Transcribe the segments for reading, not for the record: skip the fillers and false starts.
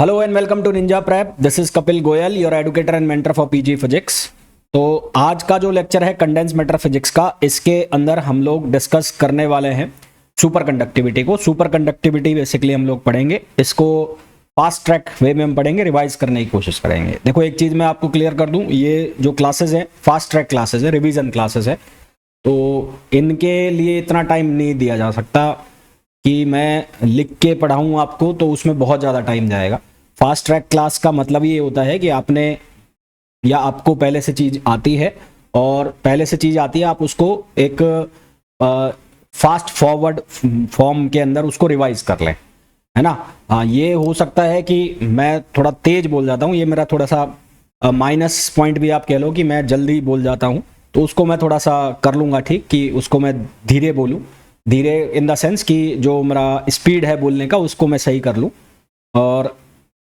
Hello and welcome to Ninja Prep. This is Kapil Goyal, your educator and mentor for PG physics. तो आज का जो lecture है condense matter physics का, इसके अंदर हम लोग डिस्कस करने वाले हैं सुपर कंडक्टिविटी को। सुपर कंडक्टिविटी बेसिकली हम लोग पढ़ेंगे, इसको फास्ट ट्रैक वे में हम पढ़ेंगे, रिवाइज करने की कोशिश करेंगे। देखो एक चीज़ मैं आपको क्लियर कर दूं, ये जो क्लासेस हैं फास्ट ट्रैक क्लासेस है, रिवीजन क्लासेस है, तो इनके लिए इतना टाइम नहीं दिया जा सकता कि मैं लिख के पढ़ाऊँ आपको, तो उसमें बहुत ज़्यादा टाइम जाएगा। फास्ट ट्रैक क्लास का मतलब ये होता है कि आपने या आपको पहले से चीज़ आती है, और पहले से चीज़ आती है आप उसको एक फास्ट फॉरवर्ड फॉर्म के अंदर उसको रिवाइज कर लें, है ना। ये हो सकता है कि मैं थोड़ा तेज बोल जाता हूँ, ये मेरा थोड़ा सा माइनस पॉइंट भी आप कह लो कि मैं जल्दी बोल जाता हूँ, तो उसको मैं थोड़ा सा कर लूँगा ठीक, कि उसको मैं धीरे बोलूँ, धीरे इन द सेंस कि जो मेरा स्पीड है बोलने का उसको मैं सही कर लूँ, और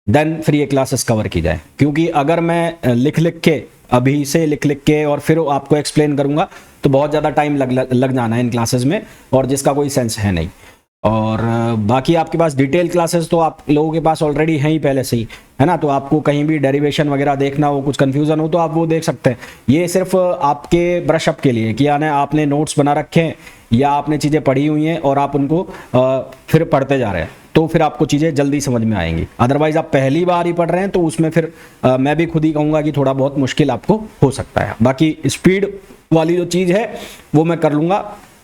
देन फिर ये क्लासेस कवर की जाए। क्योंकि अगर मैं लिख लिख के अभी से लिख लिख के और फिर आपको एक्सप्लेन करूँगा तो बहुत ज़्यादा टाइम लग जाना है इन क्लासेस में, और जिसका कोई सेंस है नहीं। और बाकी आपके पास डिटेल क्लासेस तो आप लोगों के पास ऑलरेडी हैं ही पहले से ही, है ना। तो आपको कहीं भी डेरिवेशन वगैरह देखना हो, कुछ कन्फ्यूज़न हो, तो आप वो देख सकते हैं। ये सिर्फ आपके ब्रशअप के लिए कि यानी आपने नोट्स बना रखे हैं या आपने चीज़ें पढ़ी हुई हैं और आप उनको फिर पढ़ते जा रहे हैं, तो फिर आपको चीज़ें जल्दी समझ में आएंगी। अदरवाइज आप पहली बार ही पढ़ रहे हैं तो उसमें फिर मैं भी खुद ही कहूँगा कि थोड़ा बहुत मुश्किल आपको हो सकता है। बाकी स्पीड वाली जो चीज़ है वो मैं कर लूँगा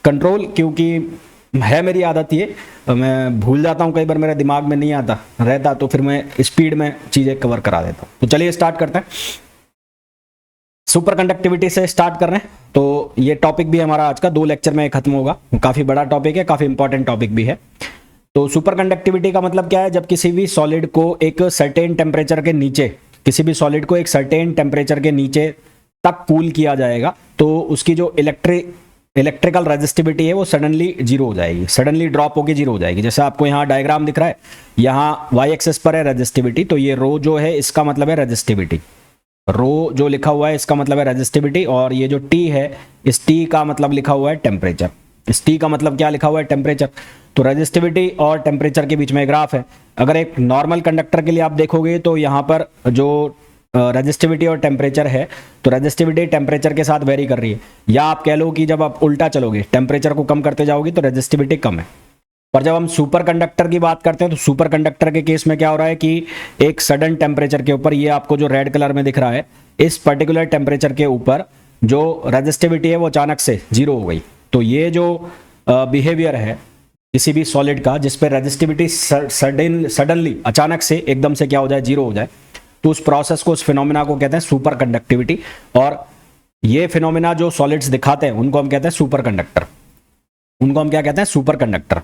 कंट्रोल, क्योंकि है मेरी आदत ये, मैं भूल जाता हूँ कई बार, मेरे दिमाग में नहीं आता रहता, तो फिर मैं स्पीड में चीज़ें कवर करा देता हूँ। तो चलिए स्टार्ट करते हैं। सुपर कंडक्टिविटी से स्टार्ट कर रहे हैं। तो ये टॉपिक भी हमारा आज का 2 लेक्चर में खत्म होगा। काफ़ी बड़ा टॉपिक है, काफ़ी इंपॉर्टेंट टॉपिक भी है। तो सुपर कंडक्टिविटी का मतलब क्या है? जब किसी भी सॉलिड को एक सर्टेन टेम्परेचर के नीचे, किसी भी सॉलिड को एक सर्टेन टेम्परेचर के नीचे तक कूल किया जाएगा, तो उसकी जो इलेक्ट्रिकल रेजिस्टिविटी है वो सडनली जीरो हो जाएगी, सडनली ड्रॉप होकर जीरो हो जाएगी। जैसे आपको यहाँ डायग्राम दिख रहा है, यहाँ वाई एक्सेस पर है रेजिस्टिविटी, तो ये रो जो है इसका मतलब है रेजिस्टिविटी, रो जो लिखा हुआ है इसका मतलब है रेजिस्टिविटी, और ये जो टी है इस टी का मतलब लिखा हुआ है टेम्परेचर। इस टी का मतलब क्या लिखा हुआ है? टेम्परेचर। तो रेजिस्टिविटी और टेम्परेचर के बीच में ग्राफ है। अगर एक नॉर्मल कंडक्टर के लिए आप देखोगे तो यहाँ पर जो रेजिस्टिविटी और टेम्परेचर है, तो रेजिस्टिविटी टेम्परेचर के साथ वेरी कर रही है, या आप कह लो कि जब आप उल्टा चलोगे टेम्परेचर को कम करते जाओगे तो रेजिस्टिविटी कम है। पर जब हम सुपर कंडक्टर की बात करते हैं तो सुपर कंडक्टर के केस में क्या हो रहा है कि एक सडन टेम्परेचर के ऊपर, ये आपको जो रेड कलर में दिख रहा है, इस पर्टिकुलर टेम्परेचर के ऊपर जो रेजिस्टिविटी है वो अचानक से जीरो हो गई। तो ये जो बिहेवियर है किसी भी सॉलिड का, जिस पे रेजिस्टिविटी सडनली अचानक से एकदम से क्या हो जाए? जीरो हो जाए, तो उस प्रोसेस को, उस फिनोमिना को कहते हैं सुपर कंडक्टिविटी। और ये फिनोमिना जो सॉलिड्स दिखाते हैं उनको हम कहते हैं सुपर कंडक्टर, उनको हम क्या कहते हैं? Super conductor.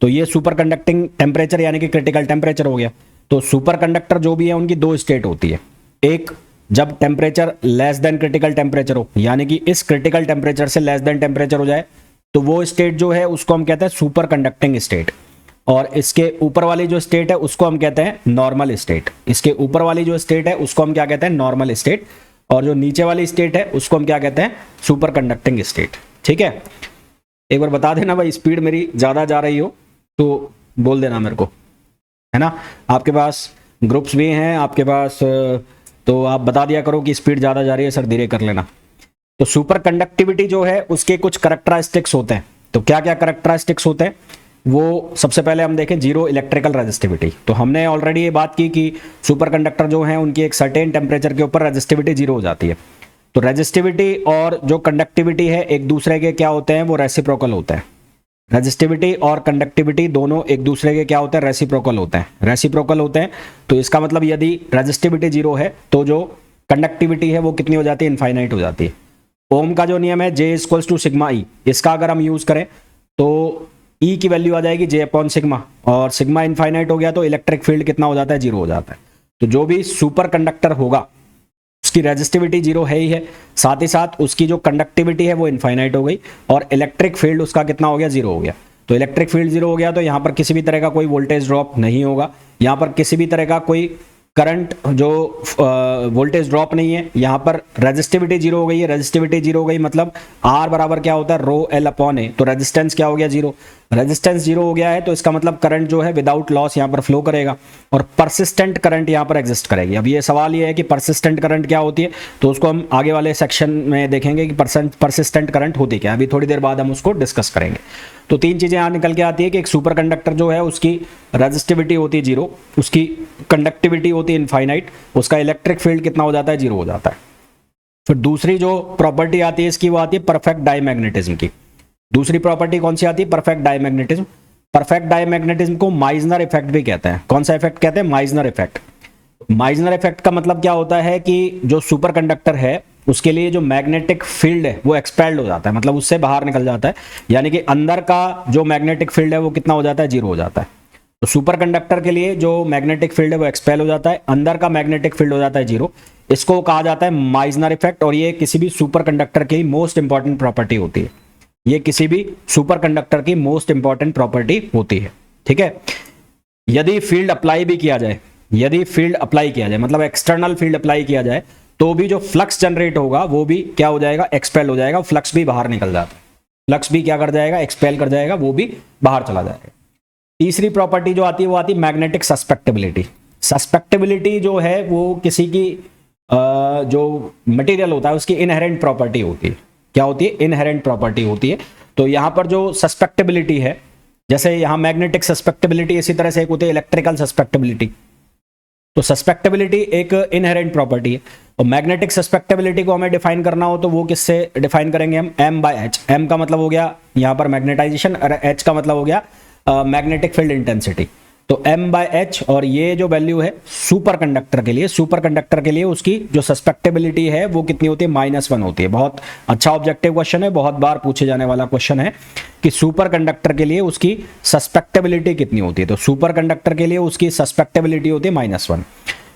तो ये सुपर कंडक्टिंग टेम्परेचर यानी कि क्रिटिकल टेम्परेचर हो गया। तो सुपर कंडक्टर जो भी है उनकी 2 स्टेट होती है। एक, जब temperature less than critical temperature हो, यानी कि इस क्रिटिकल टेम्परेचर से लेस देन टेम्परेचर हो जाए, तो वो स्टेट जो है उसको हम कहते हैं सुपर कंडक्टिंग स्टेट। और इसके ऊपर वाली जो स्टेट है उसको हम कहते हैं नॉर्मल स्टेट। इसके ऊपर वाली जो स्टेट है उसको हम क्या कहते हैं? Normal state. और जो नीचे वाली स्टेट है उसको हम क्या कहते हैं? Super conducting state. ठीक है, एक बार बता देना भाई, स्पीड मेरी ज़्यादा जा रही हो तो बोल देना मेरे को, है ना। आपके पास ग्रुप्स भी हैं आपके पास, तो आप बता दिया करो कि स्पीड ज़्यादा जा रही है सर, धीरे कर लेना। तो सुपर कंडक्टिविटी जो है उसके कुछ करैक्टरिस्टिक्स होते हैं। तो क्या क्या करैक्टरिस्टिक्स होते हैं वो सबसे पहले हम देखें। Zero electrical resistivity. तो हमने ऑलरेडी ये बात की कि सुपर कंडक्टर जो है उनकी एक सर्टेन टेम्परेचर के ऊपर रेजिस्टिविटी जीरो हो जाती है। तो रेजिस्टिविटी और जो कंडक्टिविटी है एक दूसरे के क्या होते हैं? वो रेसिप्रोकल होते हैं। रेजिस्टिविटी और कंडक्टिविटी दोनों एक दूसरे के क्या होते हैं? रेसिप्रोकल होते हैं। रेसिप्रोकल होते हैं तो इसका मतलब यदि रेजिस्टिविटी जीरो है तो जो कंडक्टिविटी है वो कितनी हो जाती है? इनफाइनाइट हो जाती है। ओम का जो नियम है J equals to sigma E, इसका अगर हम यूज करें तो E की वैल्यू आ जाएगी J अपॉन सिग्मा, और सिग्मा इनफाइनाइट हो गया तो इलेक्ट्रिक फील्ड कितना हो जाता है? जीरो हो जाता है। तो जो भी सुपर कंडक्टर होगा उसकी रेजिस्टिविटी जीरो है ही है, साथ ही साथ उसकी जो कंडक्टिविटी है वो इनफाइनाइट हो गई, और इलेक्ट्रिक फील्ड उसका कितना हो गया? जीरो हो गया। तो इलेक्ट्रिक फील्ड जीरो हो गया तो यहाँ पर किसी भी तरह का कोई वोल्टेज ड्रॉप नहीं होगा, यहाँ पर किसी भी तरह का कोई करंट जो वोल्टेज ड्रॉप नहीं है, यहाँ पर रेजिस्टिविटी जीरो हो गई है, रेजिस्टिविटी जीरो हो गई मतलब आर बराबर क्या होता है रो एल अपॉन ए, तो रेजिस्टेंस क्या हो गया जीरो, रेजिस्टेंस जीरो हो गया है तो इसका मतलब करंट जो है विदाउट लॉस यहाँ पर फ्लो करेगा और परसिस्टेंट करंट यहाँ पर एग्जिस्ट करेगी। अब ये सवाल ये है कि परसिस्टेंट करंट क्या होती है, तो उसको हम आगे वाले सेक्शन में देखेंगे कि परसिस्टेंट करंट होती क्या है, अभी थोड़ी देर बाद हम उसको डिस्कस करेंगे। तो तीन चीजें यहाँ निकल के आती है कि एक सुपर कंडक्टर जो है उसकी रेजिस्टिविटी होती है जीरो, उसकी कंडक्टिविटी होती है इनफाइनाइट, उसका इलेक्ट्रिक फील्ड कितना हो जाता है, जीरो हो जाता है। फिर दूसरी जो प्रॉपर्टी आती है इसकी वो आती है परफेक्ट डायमैग्नेटिज्म की। दूसरी प्रॉपर्टी कौन सी आती है, परफेक्ट डायमैग्नेटिज्म। परफेक्ट डायमैग्नेटिज्म को माइजनर इफेक्ट भी कहते हैं। कौन सा इफेक्ट कहते हैं, माइजनर इफेक्ट। माइजनर इफेक्ट का मतलब क्या होता है कि जो सुपर कंडक्टर है उसके लिए जो मैग्नेटिक फील्ड है वो एक्सपेल्ड हो जाता है, मतलब उससे बाहर निकल जाता है, यानी कि अंदर का जो मैग्नेटिक फील्ड है वो कितना हो जाता है, जीरो हो जाता है। तो सुपर कंडक्टर के लिए जो मैग्नेटिक फील्ड है वो एक्सपेल हो जाता है, अंदर का मैग्नेटिक फील्ड हो जाता है जीरो। इसको कहा जाता है माइजनर इफेक्ट और ये किसी भी सुपर कंडक्टर की मोस्ट इंपॉर्टेंट प्रॉपर्टी होती है। ये किसी भी सुपर कंडक्टर की मोस्ट इंपॉर्टेंट प्रॉपर्टी होती है, ठीक है। यदि फील्ड अप्लाई भी किया जाए, यदि फील्ड अप्लाई किया जाए मतलब एक्सटर्नल फील्ड अप्लाई किया जाए तो भी जो फ्लक्स जनरेट होगा वो भी क्या हो जाएगा, एक्सपेल हो जाएगा, फ्लक्स भी बाहर निकल जाता है, फ्लक्स भी क्या कर जाएगा, एक्सपेल कर जाएगा, वो भी बाहर चला जाएगा। तीसरी प्रॉपर्टी जो आती है वो आती है मैग्नेटिक सस्पेक्टेबिलिटी। सस्पेक्टेबिलिटी जो है वो किसी की जो मटेरियल होता है उसकी इनहेरेंट प्रॉपर्टी होती है। क्या होती है, इनहेरेंट प्रॉपर्टी होती है। तो यहां पर जो सस्पेक्टेबिलिटी है, जैसे यहां मैग्नेटिक सस्पेक्टेबिलिटी, इसी तरह से एक होती है इलेक्ट्रिकल सस्पेक्टेबिलिटी। तो सस्पेक्टेबिलिटी एक इनहेरेंट प्रॉपर्टी है और मैग्नेटिक सस्पेक्टेबिलिटी को हमें डिफाइन करना हो तो वो किससे डिफाइन करेंगे हम, m बाय एच। m का मतलब हो गया यहां पर मैग्नेटाइजेशन और h का मतलब हो गया मैग्नेटिक फील्ड इंटेंसिटी। तो m बाय एच और ये जो वैल्यू है सुपर कंडक्टर के लिए, सुपर कंडक्टर के लिए उसकी जो सस्पेक्टेबिलिटी है वो कितनी होती है, -1 होती है। बहुत अच्छा ऑब्जेक्टिव क्वेश्चन है, बहुत बार पूछे जाने वाला क्वेश्चन है कि सुपर कंडक्टर के लिए उसकी सस्पेक्टेबिलिटी कितनी होती है। तो सुपर कंडक्टर के लिए उसकी सस्पेक्टेबिलिटी होती है -1।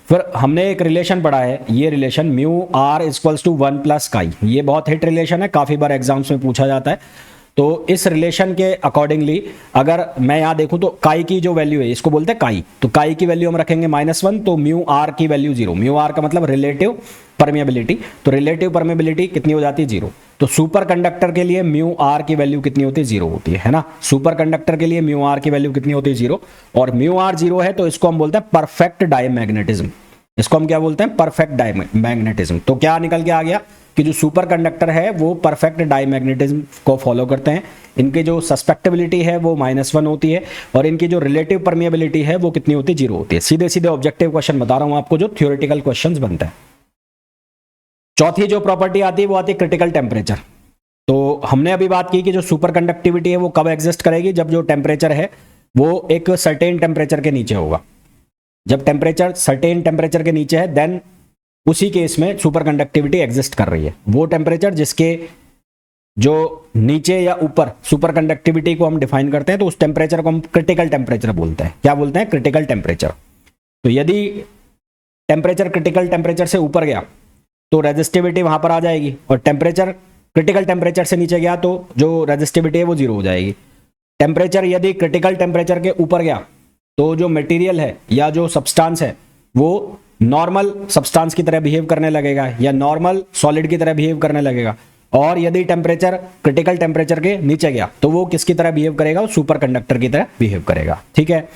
फिर हमने एक रिलेशन पढ़ा है, ये relation mu R equals to 1 plus chi. ये बहुत हिट रिलेशन है, काफी बार एग्जाम्स में पूछा जाता है। तो इस रिलेशन के अकॉर्डिंगली अगर मैं यहां देखूं तो काई की जो वैल्यू है इसको बोलते हैं काई, तो काई की वैल्यू हम रखेंगे -1, तो म्यू आर की वैल्यू 0। म्यू आर का मतलब रिलेटिव परमिएबिलिटी, तो रिलेटिव परमिएबिलिटी कितनी हो जाती है, 0। तो सुपर कंडक्टर के लिए म्यू आर की वैल्यू कितनी होती है, 0 होती है ना। सुपर कंडक्टर के लिए म्यू आर की वैल्यू कितनी होती है, 0। और म्यू आर 0 है तो इसको हम बोलते हैं परफेक्ट डायमैग्नेटिज्म। इसको हम क्या बोलते हैं, परफेक्ट डायमैग्नेटिज्म। तो क्या निकल के आ गया कि जो सुपर कंडक्टर है वो परफेक्ट डायमैग्नेटिज्म को फॉलो करते हैं। इनकी जो सस्पेक्टेबिलिटी है वो -1 होती है और इनकी जो रिलेटिव परमिएबिलिटी है वो कितनी होती है, 0 होती है। सीधे सीधे ऑब्जेक्टिव क्वेश्चन बता रहा हूं आपको, जो थ्योरेटिकल क्वेश्चंस बनते हैं। चौथी जो प्रॉपर्टी आती है वो आती है क्रिटिकल टेम्परेचर। तो हमने अभी बात की कि जो सुपर कंडक्टिविटी है वो कब एग्जिस्ट करेगी, जब जो टेम्परेचर है वो एक सर्टेन टेम्परेचर के नीचे होगा। जब टेम्परेचर सर्टेन टेम्परेचर के नीचे है देन उसी केस में सुपर कंडक्टिविटी एग्जिस्ट कर रही है। वो टेम्परेचर जिसके जो नीचे या ऊपर सुपर कंडक्टिविटी को हम डिफाइन करते हैं तो उस टेम्परेचर को हम क्रिटिकल टेम्परेचर बोलते हैं। क्या बोलते हैं, क्रिटिकल टेम्परेचर। तो यदि टेम्परेचर क्रिटिकल टेम्परेचर से ऊपर गया तो रेजिस्टिविटी वहां पर आ जाएगी और टेम्परेचर क्रिटिकल टेम्परेचर से नीचे गया तो जो रेजिस्टिविटी है वो 0 हो जाएगी। टेम्परेचर यदि क्रिटिकल टेम्परेचर के ऊपर गया तो जो मटेरियल है या जो सब्सटेंस है वो नॉर्मल सब्सटेंस की तरह बिहेव करने लगेगा या नॉर्मल सॉलिड की तरह बिहेव करने लगेगा। और यदि टेम्परेचर क्रिटिकल टेम्परेचर के नीचे गया तो वो किसकी तरह बिहेव करेगा, वो सुपर कंडक्टर की तरह बिहेव करेगा। ठीक है,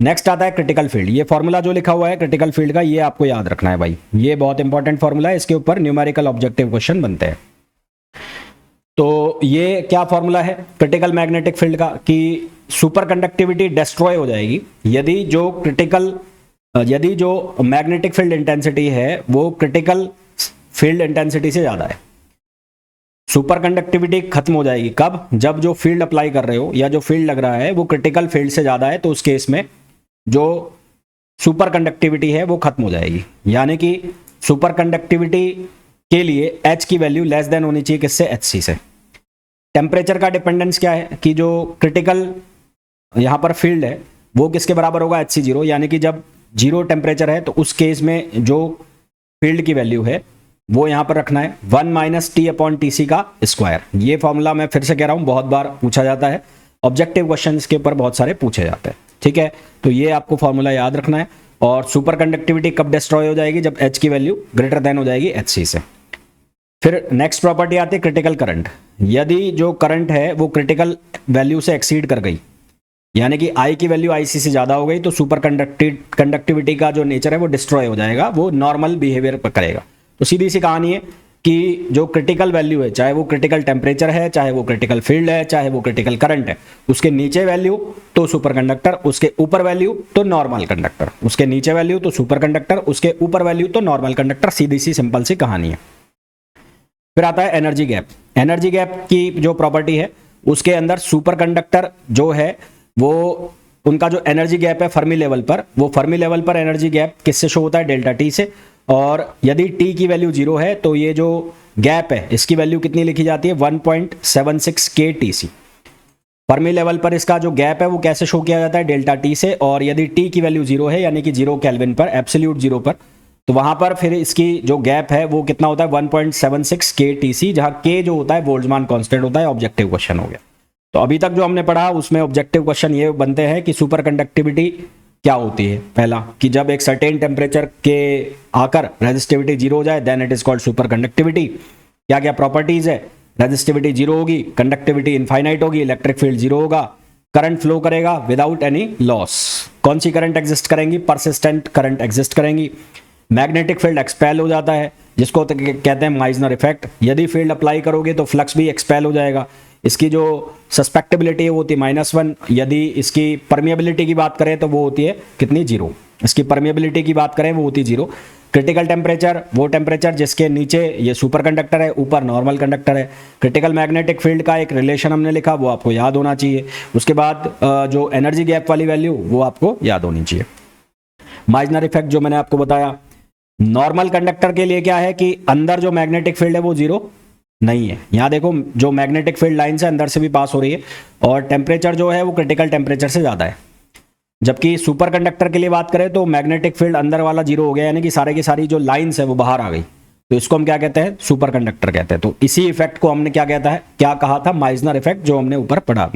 नेक्स्ट आता है क्रिटिकल फील्ड। ये फॉर्मूला जो लिखा हुआ है क्रिटिकल फील्ड का, ये आपको याद रखना है भाई, ये बहुत इंपॉर्टेंट फॉर्मूला है, इसके ऊपर न्यूमेरिकल ऑब्जेक्टिव क्वेश्चन बनते हैं। तो ये क्या फॉर्मूला है क्रिटिकल मैग्नेटिक फील्ड का, कि सुपर कंडक्टिविटी डिस्ट्रॉय हो जाएगी यदि जो मैग्नेटिक फील्ड इंटेंसिटी है वो क्रिटिकल फील्ड इंटेंसिटी से ज्यादा है। सुपर कंडक्टिविटी खत्म हो जाएगी कब, जब जो फील्ड अप्लाई कर रहे हो या जो फील्ड लग रहा है वो क्रिटिकल फील्ड से ज्यादा है, तो उस केस में जो सुपर कंडक्टिविटी है वो खत्म हो जाएगी। यानी कि सुपर कंडक्टिविटी के लिए H की वैल्यू लेस देन होनी चाहिए किससे, HC से। टेम्परेचर का डिपेंडेंस क्या है कि जो क्रिटिकल यहां पर फील्ड है वो किसके बराबर होगा, HC 0। यानी कि जब 0 टेम्परेचर है तो उस केस में जो फील्ड की वैल्यू है वो यहां पर रखना है 1 - T/Tc का स्क्वायर। ये फॉर्मूला मैं फिर से कह रहा हूं बहुत बार पूछा जाता है, ऑब्जेक्टिव क्वेश्चंस के ऊपर बहुत सारे पूछे जाते हैं। ठीक है, तो ये आपको फॉर्मूला याद रखना है। और सुपर कंडक्टिविटी कब डिस्ट्रॉय हो जाएगी, जब H की वैल्यू ग्रेटर देन हो जाएगी Hc से। फिर नेक्स्ट प्रॉपर्टी आती है क्रिटिकल करंट। यदि जो करंट है वो क्रिटिकल वैल्यू से एक्सीड कर गई, यानी कि I की वैल्यू IC से ज़्यादा हो गई, तो सुपर कंडक्टिविटी का जो नेचर है वो डिस्ट्रॉय हो जाएगा, वो नॉर्मल बिहेवियर करेगा। तो सीधी सी कहानी है कि जो क्रिटिकल वैल्यू है, चाहे वो क्रिटिकल टेम्परेचर है, चाहे वो क्रिटिकल फील्ड है, चाहे वो क्रिटिकल करंट है, उसके नीचे वैल्यू तो सुपर कंडक्टर, उसके ऊपर वैल्यू तो नॉर्मल कंडक्टर, उसके नीचे वैल्यू तो सुपर कंडक्टर, उसके ऊपर वैल्यू तो नॉर्मल कंडक्टर। सीधी सी सिंपल सी कहानी है। फिर आता है एनर्जी गैप। एनर्जी गैप की जो प्रॉपर्टी है उसके अंदर सुपर कंडक्टर जो है वो उनका जो एनर्जी गैप है फर्मी लेवल पर, वो फर्मी लेवल पर एनर्जी गैप किससे शो होता है, डेल्टा टी से। और यदि टी की वैल्यू 0 है तो ये जो गैप है इसकी वैल्यू कितनी लिखी जाती है, 1.76 KTC। फर्मी लेवल पर इसका जो गैप है वो कैसे शो किया जाता है, डेल्टा टी से। और यदि टी की वैल्यू 0 है यानी कि 0 केल्विन पर, एब्सोल्यूट 0 पर, तो वहां पर फिर इसकी जो गैप है वो कितना होता है, 1.76 KTC, जहां K जो होता है बोल्ट्जमान कांस्टेंट होता है। ऑब्जेक्टिव क्वेश्चन हो गया। तो अभी तक जो हमने पढ़ा उसमें ऑब्जेक्टिव क्वेश्चन ये बनते हैं कि सुपर कंडक्टिविटी क्या होती है। पहला कि जब एक सर्टेन टेम्परेचर के आकर रेजिस्टिविटी 0 हो जाए, then it is called super conductivity. क्या क्या प्रॉपर्टीज है, रेजिस्टिविटी 0 होगी, कंडक्टिविटी इनफाइनाइट होगी, इलेक्ट्रिक फील्ड 0 होगा, करंट फ्लो करेगा विदाउट एनी लॉस। कौन सी करंट एग्जिस्ट करेंगी, परसिस्टेंट करंट एग्जिस्ट करेंगी। मैग्नेटिक फील्ड एक्सपेल हो जाता है, जिसको कहते हैं माइजनर इफेक्ट। यदि फील्ड अप्लाई करोगे तो फ्लक्स भी एक्सपेल हो जाएगा। इसकी जो सस्पेक्टेबिलिटी है वो होती है -1। यदि इसकी परमिएबिलिटी की बात करें तो वो होती है कितनी, 0। इसकी परमिएबिलिटी की बात करें वो होती है 0। क्रिटिकल टेम्परेचर, वो टेम्परेचर जिसके नीचे ये सुपर कंडक्टर है, ऊपर नॉर्मल कंडक्टर है। क्रिटिकल मैग्नेटिक फील्ड का एक रिलेशन हमने लिखा, वो आपको याद होना चाहिए। उसके बाद जो एनर्जी गैप वाली वैल्यू वो आपको याद होनी चाहिए। माइजनर इफेक्ट जो मैंने आपको बताया, नॉर्मल कंडक्टर के लिए क्या है कि अंदर जो मैग्नेटिक फील्ड है वो 0 नहीं है। यहां देखो जो मैग्नेटिक फील्ड लाइन से अंदर से भी पास हो रही है, और टेम्परेचर जो है वो क्रिटिकल टेम्परेचर से ज़्यादा है। जबकि सुपर कंडक्टर के लिए बात करें तो मैग्नेटिक फील्ड अंदर वाला 0 हो गया, यानी कि सारे की सारी जो लाइन्स है वो बाहर आ गई, तो इसको हम क्या कहते हैं, सुपर कंडक्टर कहते हैं। तो इसी इफेक्ट को हमने क्या कहा था, माइजनर इफेक्ट, जो हमने ऊपर पढ़ा।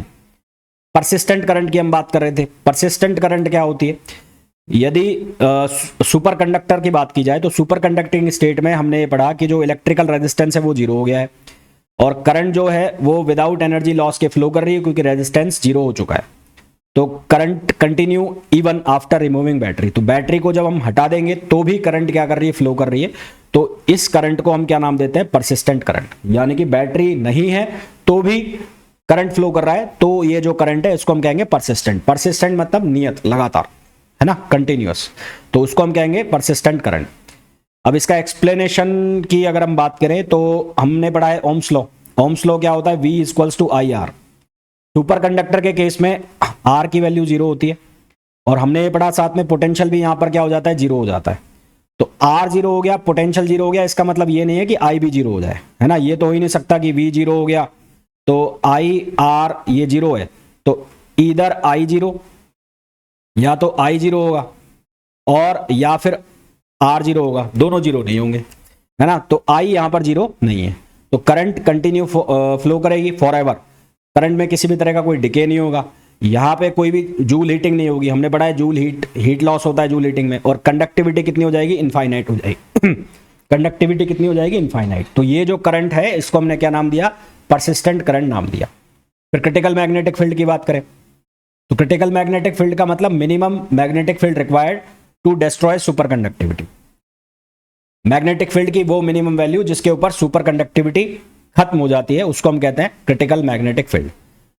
परसिस्टेंट करंट की हम बात कर रहे थे। परसिस्टेंट करंट क्या होती है, यदि सुपर कंडक्टर की बात की जाए तो सुपर कंडक्टिंग स्टेट में हमने ये पढ़ा कि जो इलेक्ट्रिकल रेजिस्टेंस है वो 0 हो गया है, और करंट जो है वो विदाउट एनर्जी लॉस के फ्लो कर रही है, क्योंकि रेजिस्टेंस 0 हो चुका है। तो current continue even after removing battery. तो बैटरी को जब हम हटा देंगे तो भी करंट क्या कर रही है, फ्लो कर रही है। तो इस करंट को हम क्या नाम देते हैं, परसिस्टेंट करंट। यानी कि बैटरी नहीं है तो भी करंट फ्लो कर रहा है, तो ये जो करंट है इसको हम कहेंगे परसिस्टेंट। परसिस्टेंट मतलब नियत, लगातार, है ना, कंटिन्यूअस। तो उसको हम कहेंगे परसिस्टेंट करंट। अब इसका एक्सप्लेनेशन की अगर हम बात करें तो हमने पढ़ा है ओम्स लॉ। ओम्स लॉ क्या होता है, V = IR। सुपर कंडक्टर के केस में R की वैल्यू 0 होती है, और हमने ये पढ़ा साथ में पोटेंशियल भी यहां पर क्या हो जाता है, 0 हो जाता है। तो R 0 हो गया, पोटेंशियल 0 हो गया, इसका मतलब ये नहीं है कि I भी 0 हो जाए, है ना। ये तो हो ही नहीं सकता कि V 0 हो गया तो I R ये 0 है, तो इधर I 0, या तो I 0 होगा और या फिर R 0 होगा, दोनों 0 नहीं होंगे, है ना। तो I यहां पर 0 नहीं है, तो करंट कंटिन्यू फ्लो करेगी फॉर एवर। करंट में किसी भी तरह का कोई डिके नहीं होगा, यहाँ पे कोई भी जूल हीटिंग नहीं होगी। हमने पढ़ा है जूल हीट लॉस होता है जूल हीटिंग में, और कंडक्टिविटी कितनी हो जाएगी, इनफाइनाइट हो जाएगी। कंडक्टिविटी कितनी हो जाएगी, इनफाइनाइट। तो ये जो करंट है इसको हमने क्या नाम दिया, परसिस्टेंट करंट नाम दिया। फिर क्रिटिकल मैग्नेटिक फील्ड की बात करें तो क्रिटिकल मैग्नेटिक फील्ड का मतलब minimum magnetic field required to destroy super conductivity. Magnetic field की वो मिनिमम वैल्यू जिसके ऊपर सुपर कंडक्टिविटी खत्म हो जाती है, उसको हम कहते हैं क्रिटिकल मैग्नेटिक फील्ड।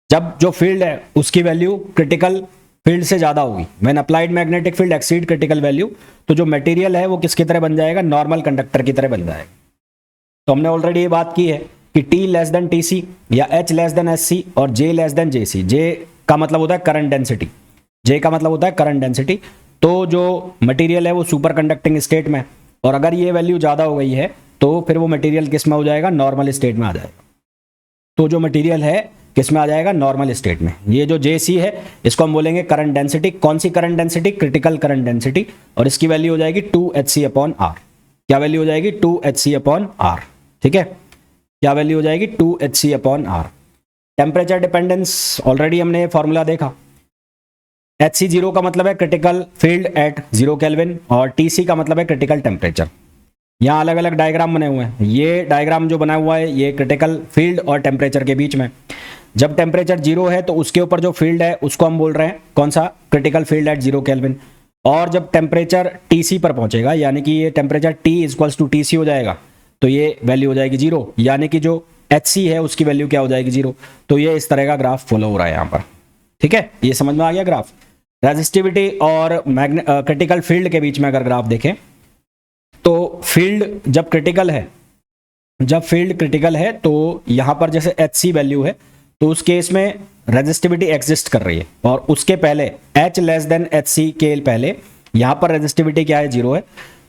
जब जो फील्ड है उसकी वैल्यू क्रिटिकल फील्ड से ज्यादा होगी, when applied magnetic field exceed critical value, तो जो मटेरियल है वो किसकी तरह बन जाएगा, नॉर्मल कंडक्टर की तरह बन जाएगा। तो हमने ऑलरेडी ये बात की है कि T TC या H SC और J JC। J का मतलब होता है करंट डेंसिटी, J का मतलब होता है करंट डेंसिटी। तो जो मटेरियल है वो सुपर कंडक्टिंग स्टेट में, और अगर ये वैल्यू ज़्यादा हो गई है तो फिर वो मटेरियल किस में हो जाएगा, नॉर्मल स्टेट में आ जाएगा। तो जो मटेरियल है किस में आ जाएगा, नॉर्मल स्टेट में। ये जो JC है इसको हम बोलेंगे करंट डेंसिटी। कौन सी current density, critical current density, और इसकी वैल्यू हो जाएगी 2hc/r। क्या वैल्यू हो जाएगी, 2hc/r। ठीक है, क्या वैल्यू हो जाएगी, 2hc/r। टेम्परेचर डिपेंडेंस ऑलरेडी हमने फॉर्मूला देखा। HC 0 का मतलब है क्रिटिकल फील्ड एट 0 केल्विन और TC का मतलब है क्रिटिकल टेम्परेचर। यहाँ अलग अलग डायग्राम बने हुए हैं। ये डायग्राम जो बना हुआ है ये क्रिटिकल फील्ड और टेम्परेचर के बीच में। जब टेम्परेचर 0 है तो उसके ऊपर जो फील्ड है उसको हम बोल रहे हैं कौन सा, क्रिटिकल फील्ड एट 0 केल्विन। और जब टेम्परेचर TC पर पहुंचेगा यानी कि ये temperature T equals to TC हो जाएगा तो ये वैल्यू हो जाएगी 0, यानी कि जो HC है उसकी वैल्यू क्या हो जाएगी 0। तो ये इस तरह का ग्राफ फॉलो हो रहा है यहाँ पर। ठीक है, ये समझ में आ गया ग्राफ। रेजिस्टिविटी और क्रिटिकल फील्ड के बीच में अगर ग्राफ देखें तो फील्ड जब क्रिटिकल है, जब फील्ड क्रिटिकल है तो यहां पर जैसे HC वैल्यू है तो उस केस में रेजिस्टिविटी एग्जिस्ट कर रही है और उसके पहले H लेस देन HC के पहले यहां पर रेजिस्टिविटी क्या है, 0 है।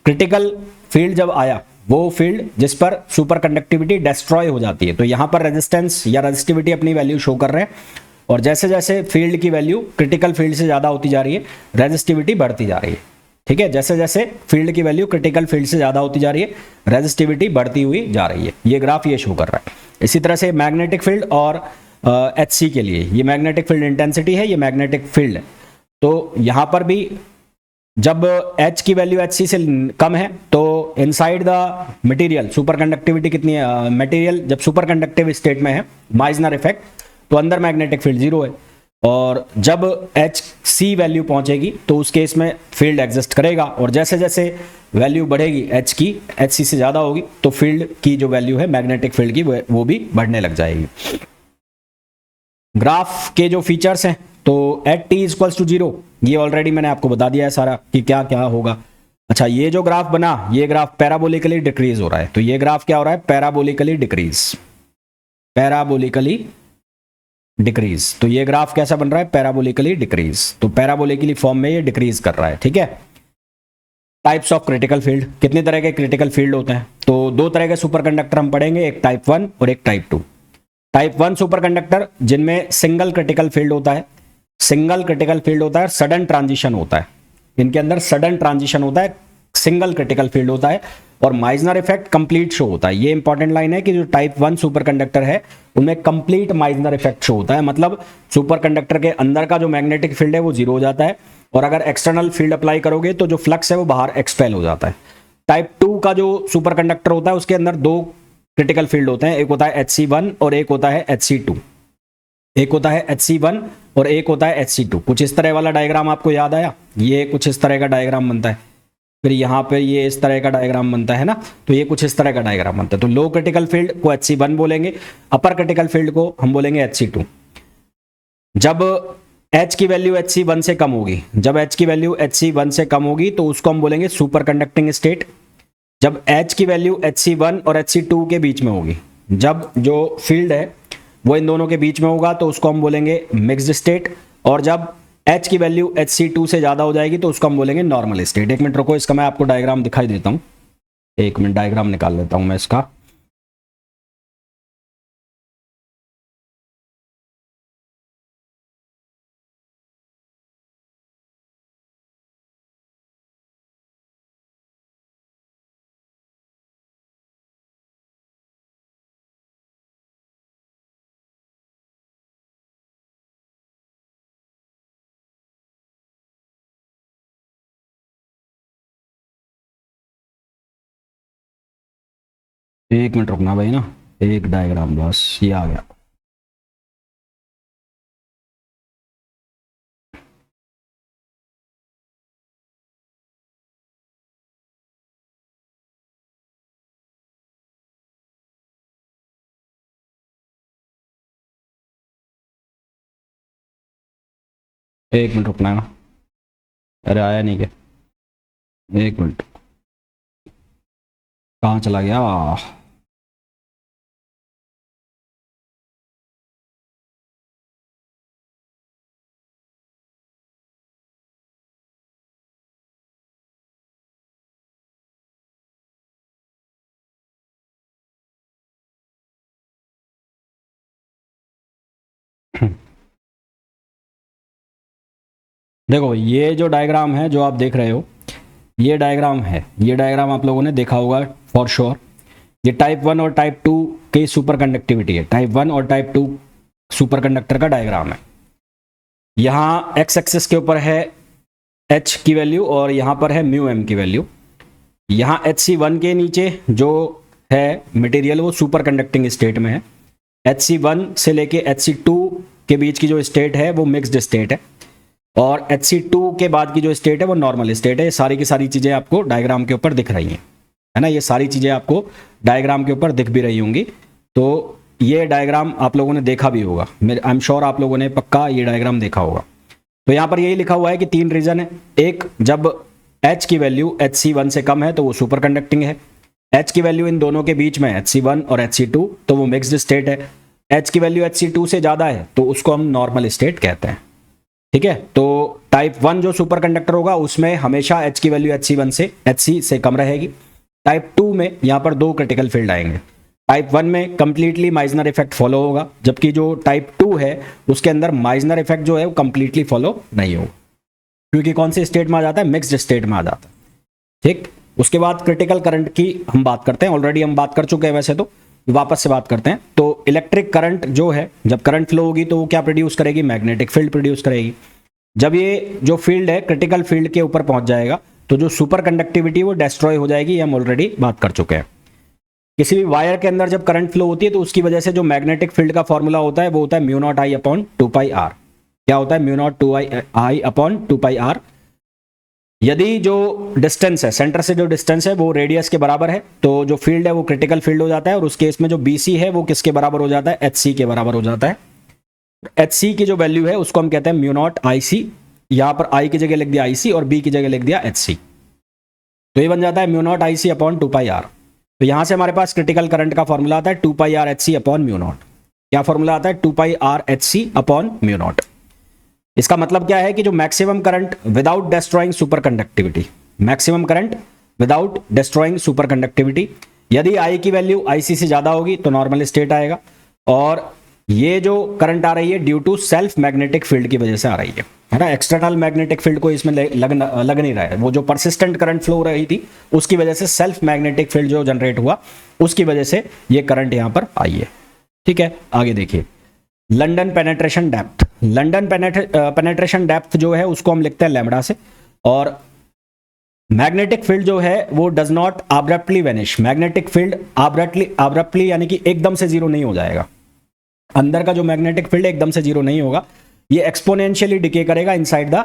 क्रिटिकल फील्ड जब आया वो फील्ड जिस पर सुपर कंडक्टिविटी डिस्ट्रॉय हो जाती है, तो यहां पर रेजिस्टेंस या रेजिस्टिविटी अपनी वैल्यू शो कर रहे हैं और जैसे जैसे फील्ड की वैल्यू क्रिटिकल फील्ड से ज्यादा होती जा रही है रेजिस्टिविटी बढ़ती जा रही है। ठीक है, जैसे जैसे फील्ड की वैल्यू क्रिटिकल फील्ड से ज्यादा होती जा रही है रेजिस्टिविटी बढ़ती हुई जा रही है। ये ग्राफ ये शो कर रहा है। इसी तरह से मैग्नेटिक फील्ड और HC के लिए ये मैग्नेटिक फील्ड इंटेंसिटी है, ये मैग्नेटिक फील्ड है। तो यहां पर भी जब H की वैल्यू HC से कम है तो inside the material super conductivity कितनी है, मटेरियल जब सुपर कंडक्टिव स्टेट में है माइजनर इफेक्ट तो अंदर मैग्नेटिक फील्ड 0 है और जब HC वैल्यू पहुंचेगी तो उस केस में फील्ड एग्जिस्ट करेगा और जैसे जैसे वैल्यू बढ़ेगी H की, HC से ज़्यादा होगी तो फील्ड की जो वैल्यू है मैग्नेटिक फील्ड की वो भी बढ़ने लग जाएगी। ग्राफ के जो फीचर्स हैं तो एट T इक्वल्स टू 0 ये ऑलरेडी मैंने आपको बता दिया है सारा कि क्या क्या होगा। अच्छा, ये जो ग्राफ बना ये ग्राफ पैराबोलिकली डिक्रीज हो रहा है, तो ये ग्राफ क्या हो रहा है, पैराबोलिकली डिक्रीज, पैराबोलिकली डिक्रीज। तो ये ग्राफ कैसा बन रहा है, पैराबोलिकली डिक्रीज। तो पैराबोलिकली फॉर्म में ये डिक्रीज कर रहा है। ठीक है। टाइप्स ऑफ क्रिटिकल फील्ड, कितने तरह के क्रिटिकल फील्ड होते हैं, तो दो तरह के सुपर कंडक्टर हम पढ़ेंगे, एक टाइप 1 और एक टाइप 2। टाइप 1 सुपर कंडक्टर जिनमें सिंगल क्रिटिकल फील्ड होता है, सिंगल क्रिटिकल फील्ड होता है, सडन ट्रांजिशन होता है, इनके अंदर सडन ट्रांजिशन होता है, सिंगल क्रिटिकल फील्ड होता है और माइजनर इफेक्ट कंप्लीट शो होता है। ये इंपॉर्टेंट लाइन है कि जो टाइप 1 सुपर कंडक्टर है उनमें कंप्लीट माइजनर इफेक्ट शो होता है, मतलब सुपर कंडक्टर के अंदर का जो मैग्नेटिक फील्ड है वो 0 हो जाता है और अगर एक्सटर्नल फील्ड अप्लाई करोगे तो जो फ्लक्स है वो बाहर एक्सपेल हो जाता है। टाइप 2 का जो सुपर कंडक्टर होता है उसके अंदर दो क्रिटिकल फील्ड होते हैं, एक होता है HC1 और एक होता है HC2, एक होता है HC1 और एक होता है HC2। कुछ इस तरह वाला डायग्राम आपको याद आया, ये कुछ इस तरह का डायग्राम बनता है, फिर यहाँ पे ये इस तरह का डायग्राम बनता है ना, तो ये कुछ इस तरह का डायग्राम बनता है। तो लो क्रिटिकल फील्ड को HC1 बोलेंगे, अपर क्रिटिकल फील्ड को हम बोलेंगे HC2। जब H की वैल्यू HC1 से कम होगी, जब H की वैल्यू HC1 से कम होगी तो उसको हम बोलेंगे सुपर कंडक्टिंग स्टेट। जब H की वैल्यू HC1 और HC2 के बीच में होगी, जब जो फील्ड है वो इन दोनों के बीच में होगा तो उसको हम बोलेंगे मिक्स्ड स्टेट। और जब H की वैल्यू HC2 से ज़्यादा हो जाएगी तो उसको हम बोलेंगे नॉर्मल स्टेट। एक मिनट रुको, इसका मैं आपको डायग्राम दिखाई देता हूँ, एक मिनट डायग्राम निकाल लेता हूँ मैं इसका। एक मिनट रुकना भाई ना, एक डायग्राम बस, ये आ गया। एक मिनट रुकना है ना, अरे आया नहीं क्या, एक मिनट, कहाँ चला गया। देखो ये जो डायग्राम है जो आप देख रहे हो, ये डायग्राम है, ये डायग्राम आप लोगों ने देखा होगा फॉर श्योर। ये टाइप 1 और टाइप 2 की सुपर कंडक्टिविटी है, टाइप 1 और टाइप 2 सुपर कंडक्टर का डायग्राम है। यहाँ एक्स एक्सिस के ऊपर है एच की वैल्यू और यहाँ पर है म्यू एम की वैल्यू। यहाँ HC1 के नीचे जो है मटेरियल वो सुपर कंडक्टिंग स्टेट में है। HC1 से लेके HC2 के बीच की जो स्टेट है वो मिक्स्ड स्टेट है और HC2 के बाद की जो स्टेट है वो नॉर्मल स्टेट है। ये सारी की सारी चीज़ें आपको डायग्राम के ऊपर दिख रही हैं, है ना। ये सारी चीज़ें आपको डायग्राम के ऊपर दिख भी रही होंगी। तो ये डायग्राम आप लोगों ने देखा भी होगा, आई एम श्योर आप लोगों ने पक्का ये डायग्राम देखा होगा। तो यहाँ पर यही लिखा हुआ है कि 3 रीजन है। एक, जब H की वैल्यू HC1 से कम है तो वो सुपर कंडक्टिंग है। H की वैल्यू इन दोनों के बीच में HC1 और HC2 तो वो मिक्स्ड स्टेट है। H की वैल्यू HC2 से ज़्यादा है तो उसको हम नॉर्मल स्टेट कहते हैं, ठीक है। तो टाइप 1 जो सुपर कंडक्टर होगा उसमें हमेशा H की वैल्यू HC से कम रहेगी। टाइप 2 में यहाँ पर 2 क्रिटिकल फील्ड आएंगे। टाइप 1 में कंप्लीटली माइजनर इफेक्ट फॉलो होगा, जबकि जो टाइप 2 है उसके अंदर माइजनर इफेक्ट जो है वो कंप्लीटली फॉलो नहीं होगा, क्योंकि कौन सी स्टेट में आ जाता है, मिक्स्ड स्टेट में आ जाता है, ठीक। उसके बाद क्रिटिकल करंट की हम बात करते हैं, ऑलरेडी हम बात कर चुके हैं वैसे तो, वापस से बात करते हैं। तो इलेक्ट्रिक करंट जो है, जब करंट फ्लो होगी तो वो क्या प्रोड्यूस करेगी, मैग्नेटिक फील्ड प्रोड्यूस करेगी। जब ये जो फील्ड है क्रिटिकल फील्ड के ऊपर पहुंच जाएगा तो जो सुपर कंडक्टिविटी वो डिस्ट्रॉय हो जाएगी, ये हम ऑलरेडी बात कर चुके हैं। किसी भी वायर के अंदर जब करंट फ्लो होती है तो उसकी वजह से जो मैग्नेटिक फील्ड का फॉर्मूला होता है वो होता है mu not I upon 2πr। क्या होता है, mu not I upon 2πr। यदि जो डिस्टेंस है, सेंटर से जो डिस्टेंस है वो रेडियस के बराबर है तो जो फील्ड है वो क्रिटिकल फील्ड हो जाता है, और उस केस में जो BC है वो किसके बराबर हो जाता है, HC के बराबर हो जाता है। HC की जो वैल्यू है उसको हम कहते हैं म्यू नॉट IC। यहां पर I की जगह लिख दिया IC और B की जगह लिख दिया HC, तो ये बन जाता है mu naught IC upon 2πr। तो यहां से हमारे पास क्रिटिकल करंट का फॉर्मूला आता है 2πr HC upon mu naught. क्या फॉर्मूला आता है, 2πr HC upon mu naught. इसका मतलब क्या है कि जो maximum current without destroying super conductivity, maximum current without destroying super conductivity, यदि I की वैल्यू IC से ज्यादा होगी तो नॉर्मल स्टेट आएगा, और ये जो करंट आ रही है due to self magnetic field की वजह से आ रही है ना। एक्सटर्नल मैग्नेटिक फील्ड को इसमें लग नहीं रहा है, वो जो परसिस्टेंट करंट फ्लो हो रही थी उसकी वजह से सेल्फ मैग्नेटिक फील्ड जो जनरेट हुआ उसकी वजह से ये करंट यहां पर आई है, ठीक है। आगे देखिए, London penetration depth. London penetration depth जो है उसको हम लिखते हैं लैम्बडा से, और मैग्नेटिक फील्ड जो है वो does not abruptly vanish. Magnetic field abruptly यानी कि एकदम से जीरो नहीं हो जाएगा, अंदर का जो मैग्नेटिक फील्ड एकदम से जीरो नहीं होगा, ये एक्सपोनेंशियली डिके करेगा इनसाइड द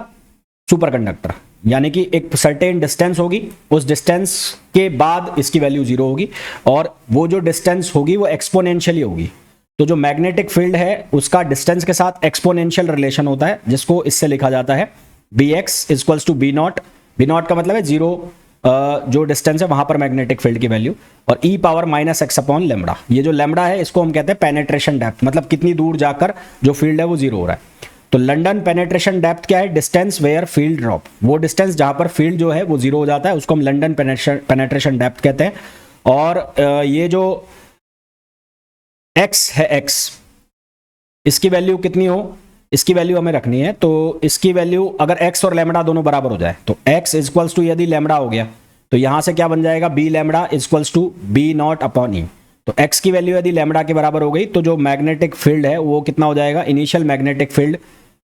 सुपर कंडक्टर, यानी कि एक सर्टेन डिस्टेंस होगी, उस डिस्टेंस के बाद इसकी वैल्यू जीरो होगी, और वो जो डिस्टेंस होगी वो एक्सपोनेंशियली होगी। तो जो मैग्नेटिक फील्ड है उसका डिस्टेंस के साथ एक्सपोनेंशियल रिलेशन होता है, जिसको इससे लिखा जाता है Bx equals to B naught. B naught का मतलब है जीरो, जो डिस्टेंस है वहां पर मैग्नेटिक फील्ड की वैल्यू, और e power minus X upon lambda. ये जो लेमड़ा है इसको हम कहते हैं पेनेट्रेशन डेप्थ, मतलब कितनी दूर जाकर जो फील्ड है वो जीरो हो रहा है। तो लंडन पेनेट्रेशन डेप्थ क्या है, डिस्टेंस वेयर फील्ड ड्रॉप, वो डिस्टेंस जहां पर फील्ड जो है वो जीरो हो जाता है उसको हम लंडन पेनेट्रेशन डेप्थ कहते हैं। और ये जो x है, x इसकी वैल्यू कितनी हो, इसकी वैल्यू हमें रखनी है। तो इसकी वैल्यू अगर x और लैम्बडा दोनों बराबर हो जाए तो x इक्वल्स टू, यदि लैम्बडा हो गया तो यहां से क्या बन जाएगा, b lambda equals to b not upon e. तो x की वैल्यू यदि लैम्बडा के बराबर हो गई तो जो मैग्नेटिक फील्ड है वो कितना हो जाएगा, इनिशियल मैग्नेटिक फील्ड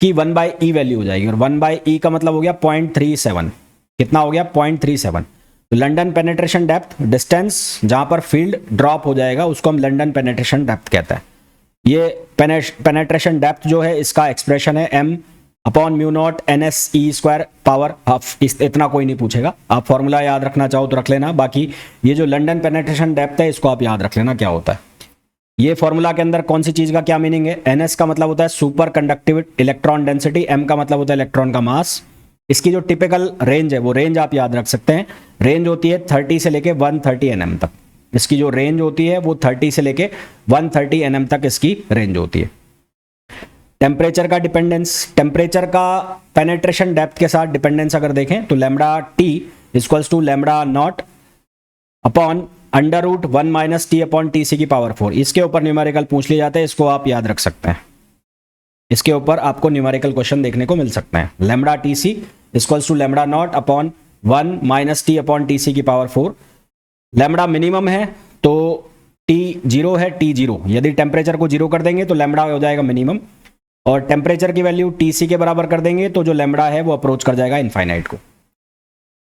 की 1/e वैल्यू हो जाएगी, और 1/e का मतलब हो गया 0.37। कितना हो गया, 0.37। तो लंडन पेनेट्रेशन डेप्थ, डिस्टेंस जहां पर फील्ड ड्रॉप हो जाएगा उसको हम लंडन पेनेट्रेशन डेप्थ कहते हैं। ये पेनेट्रेशन डेप्थ जो है इसका एक्सप्रेशन है m upon mu naught NSE² power half. इतना कोई नहीं पूछेगा, आप फॉर्मूला याद रखना चाहो तो रख लेना, बाकी ये जो लंडन पेनेट्रेशन डेप्थ है इसको आप याद रख लेना क्या होता है। ये फॉर्मूला के अंदर कौन सी चीज का क्या मीनिंग है, NS का मतलब होता है super conductive electron density, M का मतलब होता है इलेक्ट्रॉन का मास। इसकी जो टिपिकल रेंज है वो रेंज आप याद रख सकते हैं, रेंज होती है 30 से लेके 130 nm तक। इसकी जो रेंज होती है वो 30 से लेके 130 nm तक इसकी रेंज होती है। टेम्परेचर का डिपेंडेंस, टेम्परेचर का पेनेट्रेशन डेप्थ के साथ डिपेंडेंस अगर देखें तो lambda T equals to lambda naught upon √1 minus T upon TC की पावर 4। इसके ऊपर न्यूमेरिकल पूछ लिए जाते हैं, इसको आप याद रख सकते हैं, इसके ऊपर आपको न्यूमेरिकल क्वेश्चन देखने को मिल सकते हैं। Lambda TC equals to lambda naught upon 1 minus T upon TC की पावर 4। लैम्बडा मिनिमम है तो T 0 है, T 0, यदि टेम्परेचर को जीरो कर देंगे तो लैम्बडा हो जाएगा मिनिमम, और टेम्परेचर की वैल्यू टीसी के बराबर कर देंगे तो जो लैम्बडा है वो अप्रोच कर जाएगा इनफाइनाइट को।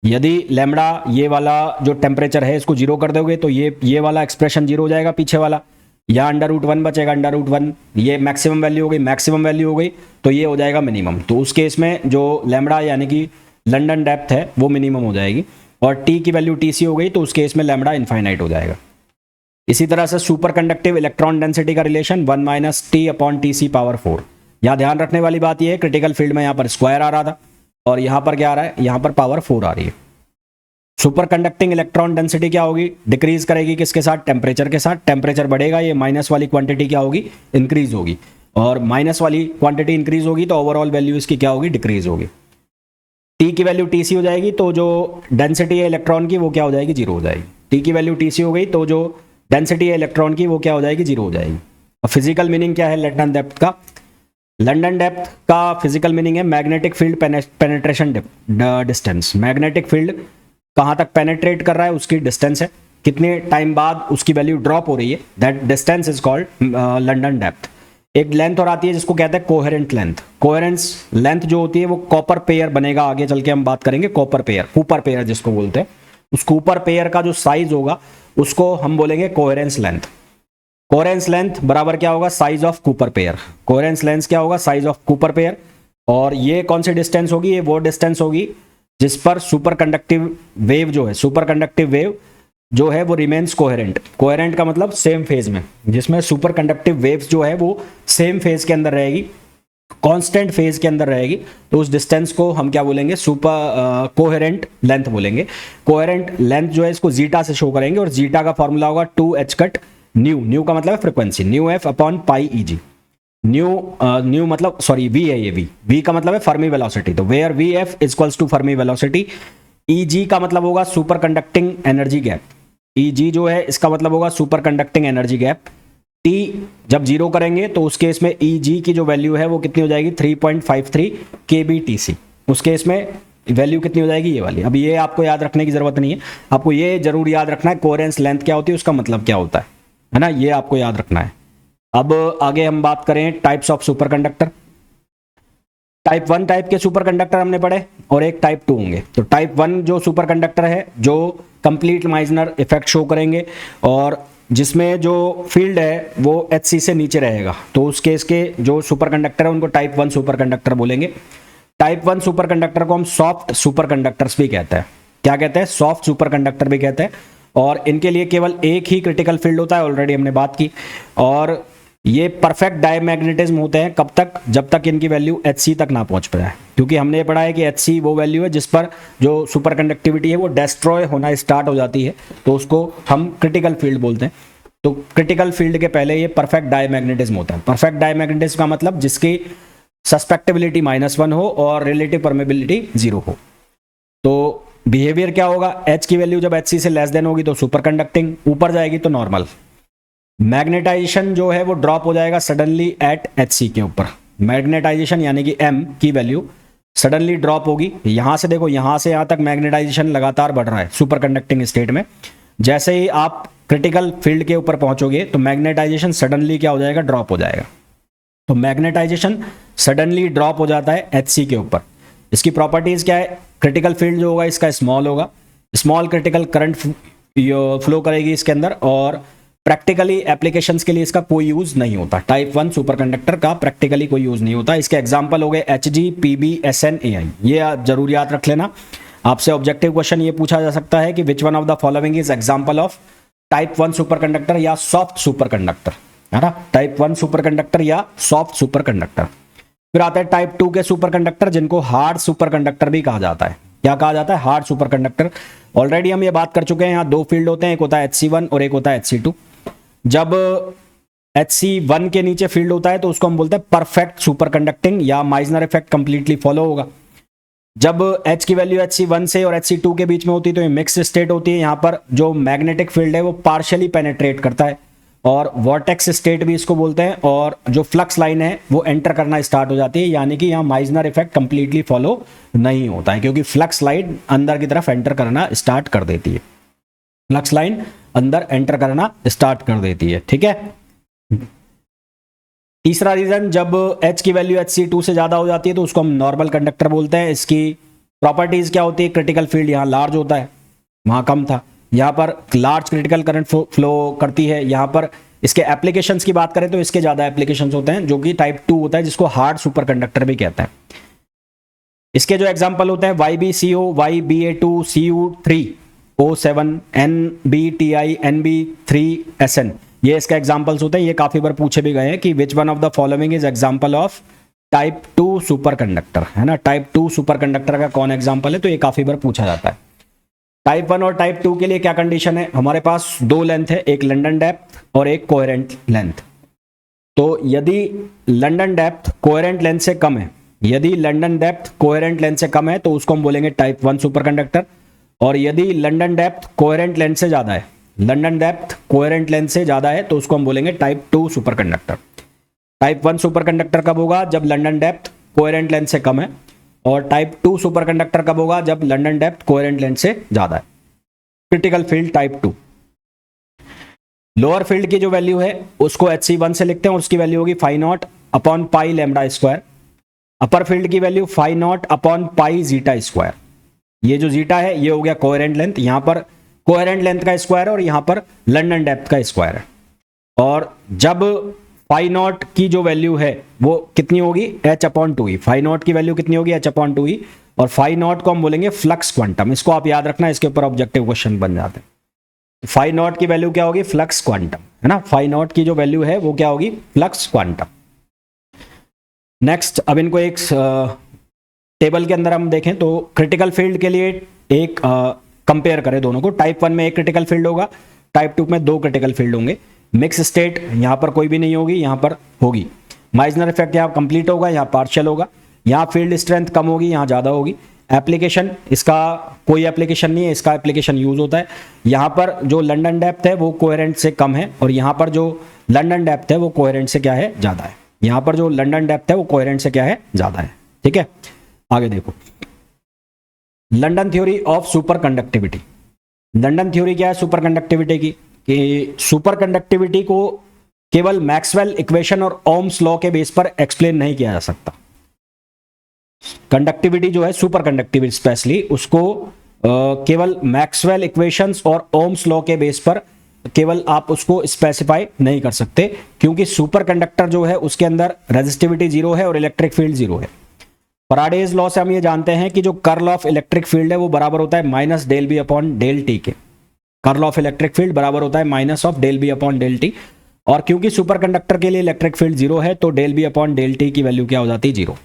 यदि लैम्बडा ये वाला जो टेम्परेचर है इसको जीरो कर दोगे तो ये वाला एक्सप्रेशन जीरो हो जाएगा पीछे वाला, या √1 बचेगा, √1 ये मैक्सिमम वैल्यू हो गई, मैक्सिमम वैल्यू हो गई तो ये हो जाएगा मिनिमम। तो उस केस में जो लैम्बडा यानी कि लंदन डेप्थ है वो मिनिमम हो जाएगी, और टी की वैल्यू टीसी हो गई तो उस केस में लैम्बडा इनफाइनाइट हो जाएगा। इसी तरह से सुपर कंडक्टिव इलेक्ट्रॉन डेंसिटी का रिलेशन 1 - T/Tc⁴। यहाँ ध्यान रखने वाली बात यह है, क्रिटिकल फील्ड में यहाँ पर स्क्वायर आ रहा था और यहाँ पर क्या आ रहा है, यहाँ पर पावर 4 आ रही है। सुपर कंडक्टिंग इलेक्ट्रॉन डेंसिटी क्या होगी, डिक्रीज करेगी किसके साथ, टेम्परेचर के साथ। टेम्परेचर बढ़ेगा, ये माइनस वाली क्वांटिटी क्या होगी, इंक्रीज होगी, और माइनस वाली क्वांटिटी इंक्रीज होगी तो ओवरऑल वैल्यू इसकी क्या होगी, डिक्रीज होगी। टी की वैल्यू टीसी हो जाएगी तो जो डेंसिटी है इलेक्ट्रॉन की वो क्या हो जाएगी, जीरो हो जाएगी। टी की वैल्यू टीसी हो गई तो जो डेंसिटी है इलेक्ट्रॉन की वो क्या हो जाएगी, जीरो हो जाएगी। और फिजिकल मीनिंग क्या है लंदन डेप्थ का, लंदन डेप्थ का फिजिकल मीनिंग है magnetic field penetration distance. Magnetic field कहाँ तक पेनेट्रेट कर रहा है उसकी डिस्टेंस है, कितने टाइम बाद उसकी वैल्यू ड्रॉप हो रही है, that distance is called London depth. एक लेंथ और आती है जिसको कहते हैं कोहेरेंट लेंथ। कोहेरेंस लेंथ जो होती है वो कॉपर पेयर बनेगा, आगे चल के हम बात करेंगे कॉपर पेयर, कूपर पेयर जिसको बोलते हैं। उस कूपर पेयर का जो साइज होगा उसको हम बोलेंगे कोहेरेंस लेंथ। कोहेरेंस लेंथ बराबर क्या होगा, size of Cooper pair. Coherence length क्या होगा, साइज ऑफ कूपर पेयर। और ये कौन सी डिस्टेंस होगी, ये वो डिस्टेंस होगी जिस पर सुपर कंडक्टिव वेव जो है, सुपर कंडक्टिव वेव जो है वो रिमेन्स कोहेरेंट। कोहेरेंट का मतलब सेम फेज में, जिसमें सुपर कंडक्टिव वेव्स जो है वो सेम फेज के अंदर रहेगी, कांस्टेंट फेज के अंदर रहेगी, तो उस डिस्टेंस को हम क्या बोलेंगे, सुपर कोहेरेंट लेंथ बोलेंगे। कोहेरेंट लेंथ जो है इसको जीटा से शो करेंगे, और जीटा का फॉर्मूला होगा 2h कट न्यू। न्यू का मतलब है frequency, nu F upon pi E G. Nu मतलब सॉरी वी है, ये वी का मतलब है फर्मी वेलोसिटी, तो where V F equals to Fermi velocity. E G का मतलब होगा super conducting energy gap. E G जो है इसका मतलब होगा super conducting energy gap. T जब जीरो करेंगे तो उस केस में ईजी की जो वैल्यू है वो कितनी हो जाएगी, 3.53 kbTc। उस केस में वैल्यू कितनी हो जाएगी, ये वाली। अब ये आपको याद रखने की जरूरत नहीं है, आपको ये जरूर याद रखना है कोहेरेंस लेंथ क्या होती है, उसका मतलब क्या होता है ना, ये आपको याद रखना है। अब आगे हम बात करें types of super conductor. Type 1 type के सुपर कंडक्टर हमने पढ़े और एक टाइप 2 होंगे। तो टाइप 1 जो सुपर कंडक्टर है जो कंप्लीट माइजनर इफेक्ट शो करेंगे और जिसमें जो फील्ड है वो HC से नीचे रहेगा, तो उस केस के जो सुपर कंडक्टर है उनको टाइप 1 सुपर कंडक्टर बोलेंगे। टाइप 1 सुपर कंडक्टर को हम सॉफ्ट सुपर कंडक्टर्स भी कहते हैं। क्या कहते हैं, सॉफ्ट सुपर कंडक्टर भी कहते हैं। और इनके लिए केवल एक ही क्रिटिकल फील्ड होता है, ऑलरेडी हमने बात की। और ये परफेक्ट डायमैग्नेटिज्म होते हैं कब तक, जब तक इनकी वैल्यू HC तक ना पहुंच पाए, क्योंकि हमने ये पढ़ा है कि HC वो वैल्यू है जिस पर जो सुपर कंडक्टिविटी है वो डिस्ट्रॉय होना स्टार्ट हो जाती है, तो उसको हम क्रिटिकल फील्ड बोलते हैं। तो क्रिटिकल फील्ड के पहले ये परफेक्ट डायमैग्नेटिज्म होता है। परफेक्ट डायमैग्नेटिज्म का मतलब जिसकी सस्पेक्टेबिलिटी -1 हो और रिलेटिव परमेबिलिटी 0 हो। तो बिहेवियर क्या होगा, H की वैल्यू जब HC से लेस देन होगी तो सुपर कंडक्टिंग, ऊपर जाएगी तो नॉर्मल। मैग्नेटाइजेशन जो है वो ड्रॉप हो जाएगा सडनली एट HC के ऊपर। मैग्नेटाइजेशन यानी कि M की वैल्यू सडनली ड्रॉप होगी। यहां से देखो, यहां से यहां तक मैग्नेटाइजेशन लगातार बढ़ रहा है सुपर कंडक्टिंग स्टेट में। जैसे ही आप क्रिटिकल फील्ड के ऊपर पहुंचोगे तो मैग्नेटाइजेशन सडनली क्या हो जाएगा, ड्रॉप हो जाएगा। तो मैग्नेटाइजेशन सडनली ड्रॉप हो जाता है HC के ऊपर। इसकी प्रॉपर्टीज क्या है, क्रिटिकल फील्ड जो होगा इसका स्मॉल होगा, स्मॉल क्रिटिकल करंट फ्लो करेगी इसके अंदर, और प्रैक्टिकली एप्लीकेशंस के लिए इसका कोई यूज नहीं होता। टाइप 1 सुपर कंडक्टर का प्रैक्टिकली कोई यूज नहीं होता। इसके एग्जांपल हो गए Hg, Pb, Sn, Ai। ये आप जरूर याद रख लेना। आपसे ऑब्जेक्टिव क्वेश्चन ये पूछा जा सकता है कि which one of the following is example of type 1 super conductor या सॉफ्ट सुपर कंडक्टर, है ना, टाइप 1 सुपर कंडक्टर या सॉफ्ट सुपर कंडक्टर। फिर आता है टाइप 2 के सुपर कंडक्टर जिनको हार्ड सुपर कंडक्टर भी कहा जाता है। क्या कहा जाता है, हार्ड सुपर कंडक्टर। ऑलरेडी हम ये बात कर चुके हैं, यहाँ दो फील्ड होते हैं, एक होता है HC1 और एक होता है HC2। जब HC1 के नीचे फील्ड होता है तो उसको हम बोलते हैं परफेक्ट सुपर कंडक्टिंग या माइजनर इफेक्ट कंप्लीटली फॉलो होगा। जब H की वैल्यू HC1 से और HC2 के बीच में होती है तो ये मिक्स स्टेट होती है। यहाँ पर जो मैग्नेटिक फील्ड है वो पार्शियली पेनेट्रेट करता है, और वॉर्टेक्स स्टेट भी इसको बोलते हैं, और जो फ्लक्स लाइन है वो एंटर करना स्टार्ट हो जाती है, यानी कि यहाँ माइजनर इफेक्ट कंप्लीटली फॉलो नहीं होता है, क्योंकि फ्लक्स लाइन अंदर की तरफ एंटर करना स्टार्ट कर देती है। फ्लक्स लाइन अंदर एंटर करना स्टार्ट कर देती है, ठीक है। तीसरा रीजन, जब H की वैल्यू Hc2 से ज्यादा हो जाती है तो उसको हम नॉर्मल कंडक्टर बोलते हैं। इसकी प्रॉपर्टीज क्या होती है, क्रिटिकल फील्ड यहाँ लार्ज होता है, वहां कम था, यहाँ पर लार्ज क्रिटिकल करंट फ्लो करती है। यहाँ पर इसके एप्लीकेशंस की बात करें तो इसके ज्यादा एप्लीकेशंस होते हैं, जो कि टाइप 2 होता है, जिसको हार्ड सुपर कंडक्टर भी कहते हैं। इसके जो एग्जाम्पल होते हैं YbCO, YBA2, Cu3, O7, NbTi, Nb3Sn, ये इसके एग्जाम्पल्स होते हैं। ये काफी बार पूछे भी गए हैं कि which one of the following is example of type 2 super conductor, है ना। टाइप 2 सुपर कंडक्टर का कौन एग्जाम्पल है, तो ये काफी बार पूछा जाता है। टाइप 1 और टाइप 2 के लिए क्या कंडीशन है, हमारे पास दो लेंथ है, एक लंडन डेप्थ और एक कोहेरेंट लेंथ। तो यदि लंडन डेप्थ कोहेरेंट लेंथ से कम है, यदि लंडन डेप्थ कोहेरेंट लेंथ से कम है तो उसको हम बोलेंगे टाइप 1 सुपर कंडक्टर। और यदि लंडन डेप्थ कोहेरेंट लेंथ से ज्यादा है, लंडन डेप्थ कोहेरेंट लेंथ से ज्यादा है तो उसको हम बोलेंगे type 2 super conductor. Type 1 super conductor कब होगा, जब लंडन डेप्थ कोहेरेंट लेंथ से कम है, और टाइप 2 सुपर कंडक्टर कब होगा, जब लंडन डेप्थ कोहेरेंट लेंथ से ज्यादा है। Critical field type 2। Lower field की जो वैल्यू है उसको Hc1 से लिखते हैं और उसकी वैल्यू होगी phi not upon pi lambda square. Upper field की value phi not upon pi zeta square. ये जो जीटा है ये हो गया कोहेरेंट लेंथ, यहां पर कोहेरेंट लेंथ का स्क्वायर और यहां पर लंडन डेप्थ का स्क्वायर है। और जब फाई नॉट की जो वैल्यू है वो कितनी होगी, H/2e। फाई नॉट की वैल्यू कितनी होगी, H/2e। और फाई नॉट को हम बोलेंगे फ्लक्स क्वांटम। इसको आप याद रखना, इसके ऊपर ऑब्जेक्टिव क्वेश्चन बन जाते हैं। फाई नॉट की वैल्यू क्या होगी, फ्लक्स क्वांटम, है ना। फाई नॉट की जो वैल्यू है वो क्या होगी, फ्लक्स क्वांटम। नेक्स्ट, अब इनको एक टेबल के अंदर हम देखें तो क्रिटिकल फील्ड के लिए एक कंपेयर करें दोनों को। टाइप 1 में एक क्रिटिकल फील्ड होगा, टाइप 2 में दो क्रिटिकल फील्ड होंगे। मिक्स स्टेट यहां पर कोई भी नहीं होगी, यहां पर होगी। माइजनर इफेक्ट यहां कंप्लीट होगा, यहां पार्शियल होगा। यहां फील्ड स्ट्रेंथ कम होगी, यहां ज्यादा होगी। एप्लीकेशन, इसका कोई एप्लीकेशन नहीं है, इसका एप्लीकेशन यूज होता है। यहां पर जो लंडन डेप्थ है वो कोहेरेंट से कम है, और यहां पर जो लंडन डेप्थ है वो कोहेरेंट से क्या है, ज्यादा है। यहां पर जो लंडन डेप्थ है वो कोहेरेंट से क्या है, ज्यादा है। ठीक है, आगे देखो। London theory of super conductivity. London theory क्या है सुपर कंडक्टिविटी की, कि सुपर कंडक्टिविटी को केवल मैक्सवेल इक्वेशन और ओम्स लॉ के बेस पर एक्सप्लेन नहीं किया जा सकता। कंडक्टिविटी जो है सुपर कंडक्टिविटी स्पेशली, उसको केवल मैक्सवेल इक्वेशंस और ओम्स लॉ के बेस पर केवल आप उसको स्पेसिफाई नहीं कर सकते, क्योंकि सुपर कंडक्टर जो है उसके अंदर रेजिस्टिविटी जीरो है और इलेक्ट्रिक फील्ड जीरो है। फैराडेज लॉ से हम ये जानते हैं कि जो कर्ल ऑफ इलेक्ट्रिक फील्ड है वो बराबर होता है minus del B upon del T के। कर्ल ऑफ इलेक्ट्रिक फील्ड बराबर होता है minus of del B upon del T. और क्योंकि सुपर कंडक्टर के लिए इलेक्ट्रिक फील्ड जीरो है तो del B upon del T की वैल्यू क्या हो जाती है, जीरो।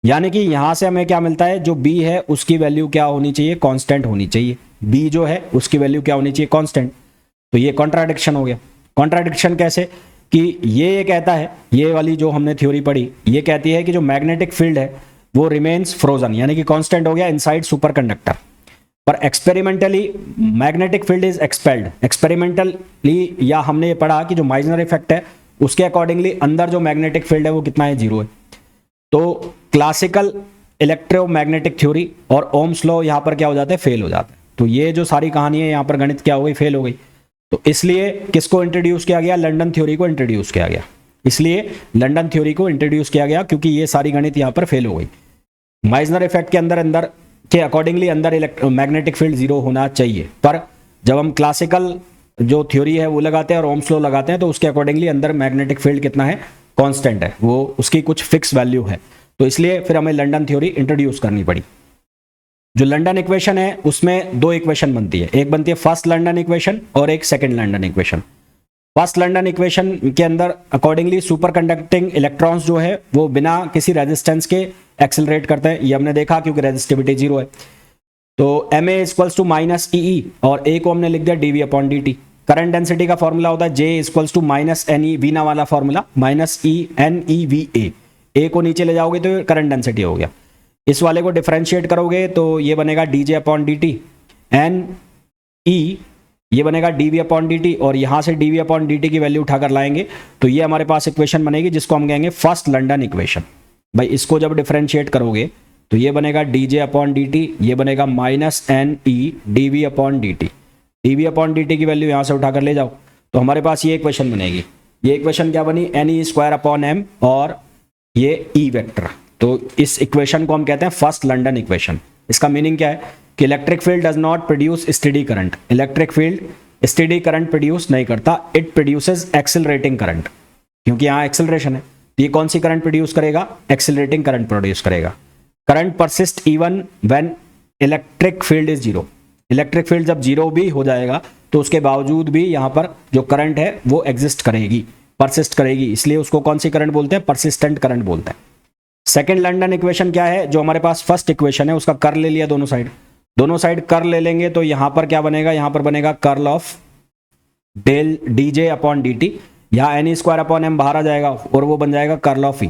यानी कि यहां से हमें क्या मिलता है, जो बी है उसकी वैल्यू क्या होनी चाहिए, कांस्टेंट होनी चाहिए। बी जो है उसकी वैल्यू क्या होनी चाहिए, कांस्टेंट। तो ये कॉन्ट्राडिक्शन हो गया। कॉन्ट्राडिक्शन कैसे, कि ये कहता है, ये वाली जो हमने थ्योरी पढ़ी ये कहती है कि जो मैग्नेटिक फील्ड है वो रिमेन्स फ्रोजन, यानी कि कांस्टेंट हो गया इनसाइड सुपर कंडक्टर। पर experimentally magnetic field is expelled. Experimentally या हमने ये पढ़ा कि जो माइजनर इफेक्ट है उसके अकॉर्डिंगली अंदर जो मैग्नेटिक फील्ड है वो कितना है, जीरो है। तो क्लासिकल इलेक्ट्रोमैग्नेटिक थ्योरी और ओम्स लॉ यहां पर क्या हो जाते हैं, फेल हो जाते हैं। तो ये जो सारी कहानी है यहां पर गणित क्या हो गई, फेल हो गई। तो इसलिए किसको इंट्रोड्यूस किया गया, लंडन थ्योरी को इंट्रोड्यूस किया गया। इसलिए लंडन थ्योरी को इंट्रोड्यूस किया गया क्योंकि ये सारी गणित यहां पर फेल हो गई। माइजनर इफेक्ट के अंदर के अकॉर्डिंगली अंदर मैग्नेटिक फील्ड जीरो होना चाहिए, पर जब हम क्लासिकल जो थ्योरी है वो लगाते हैं और ओम्स लॉ लगाते हैं तो उसके अकॉर्डिंगली अंदर मैग्नेटिक फील्ड कितना है, कांस्टेंट है, वो उसकी कुछ फिक्स वैल्यू है। तो इसलिए फिर हमें लंडन थ्योरी इंट्रोड्यूस करनी पड़ी। जो लंडन इक्वेशन है उसमें दो इक्वेशन बनती है, एक बनती है फर्स्ट लंडन इक्वेशन और एक second London equation. First London equation के अंदर अकॉर्डिंगली सुपर कंडक्टिंग इलेक्ट्रॉन्स जो है वो बिना किसी रेजिस्टेंस के एक्सेलरेट करते हैं, ये हमने देखा क्योंकि रेजिस्टिविटी जीरो है। तो ma equals to minus e, और a को हमने लिख दिया dv upon dt। Current density का फॉर्मूला होता है J equals to minus N e, वीना वाला formula, minus e n e v A. A को नीचे ले जाओगे तो करंट डेंसिटी हो गया। इस वाले को डिफरेंशिएट करोगे तो ये बनेगा dj upon dt, N E ये बनेगा dv अपॉन dt, और यहां से dv अपॉन dt की वैल्यू उठाकर लाएंगे तो ये हमारे पास इक्वेशन बनेगी जिसको हम कहेंगे फर्स्ट लंडन इक्वेशन। भाई इसको जब डिफरेंशिएट करोगे तो ये बनेगा dj अपॉन dt, ये बनेगा minus N E dv upon dt। dv upon dt की वैल्यू यहां से उठाकर ले जाओ तो हमारे पास ये इक्वेशन बनेगी। ये इक्वेशन क्या बनी, N E square upon M और ये ई वेक्टर। तो इस इक्वेशन को हम कहते हैं फर्स्ट लंडन इक्वेशन। इसका मीनिंग क्या है कि electric field does not produce steady current, electric field steady current produce नहीं करता, इट प्रोड्यूसेस एक्सेलरेटिंग करंट, क्योंकि यहाँ एक्सेलरेशन है। तो ये कौन सी करंट प्रोड्यूस करेगा, एक्सेलरेटिंग करंट प्रोड्यूस करेगा। Current persist even when electric field is zero, electric field जब जीरो भी हो जाएगा तो उसके बावजूद भी यहाँ पर जो करंट है वो एग्जिस्ट करेगी, परसिस्ट करेगी, इसलिए उसको कौन सी करंट बोलते हैं, परसिस्टेंट करंट बोलते हैं। सेकेंड लंडन इक्वेशन क्या है, जो हमारे पास फर्स्ट इक्वेशन है उसका कर ले लिया, दोनों साइड कर ले लेंगे तो यहां पर क्या बनेगा, यहां पर बनेगा curl of del d J upon D T, यहां एन स्क्वायर अपॉन एम बाहर आ जाएगा और वो बन जाएगा curl of e,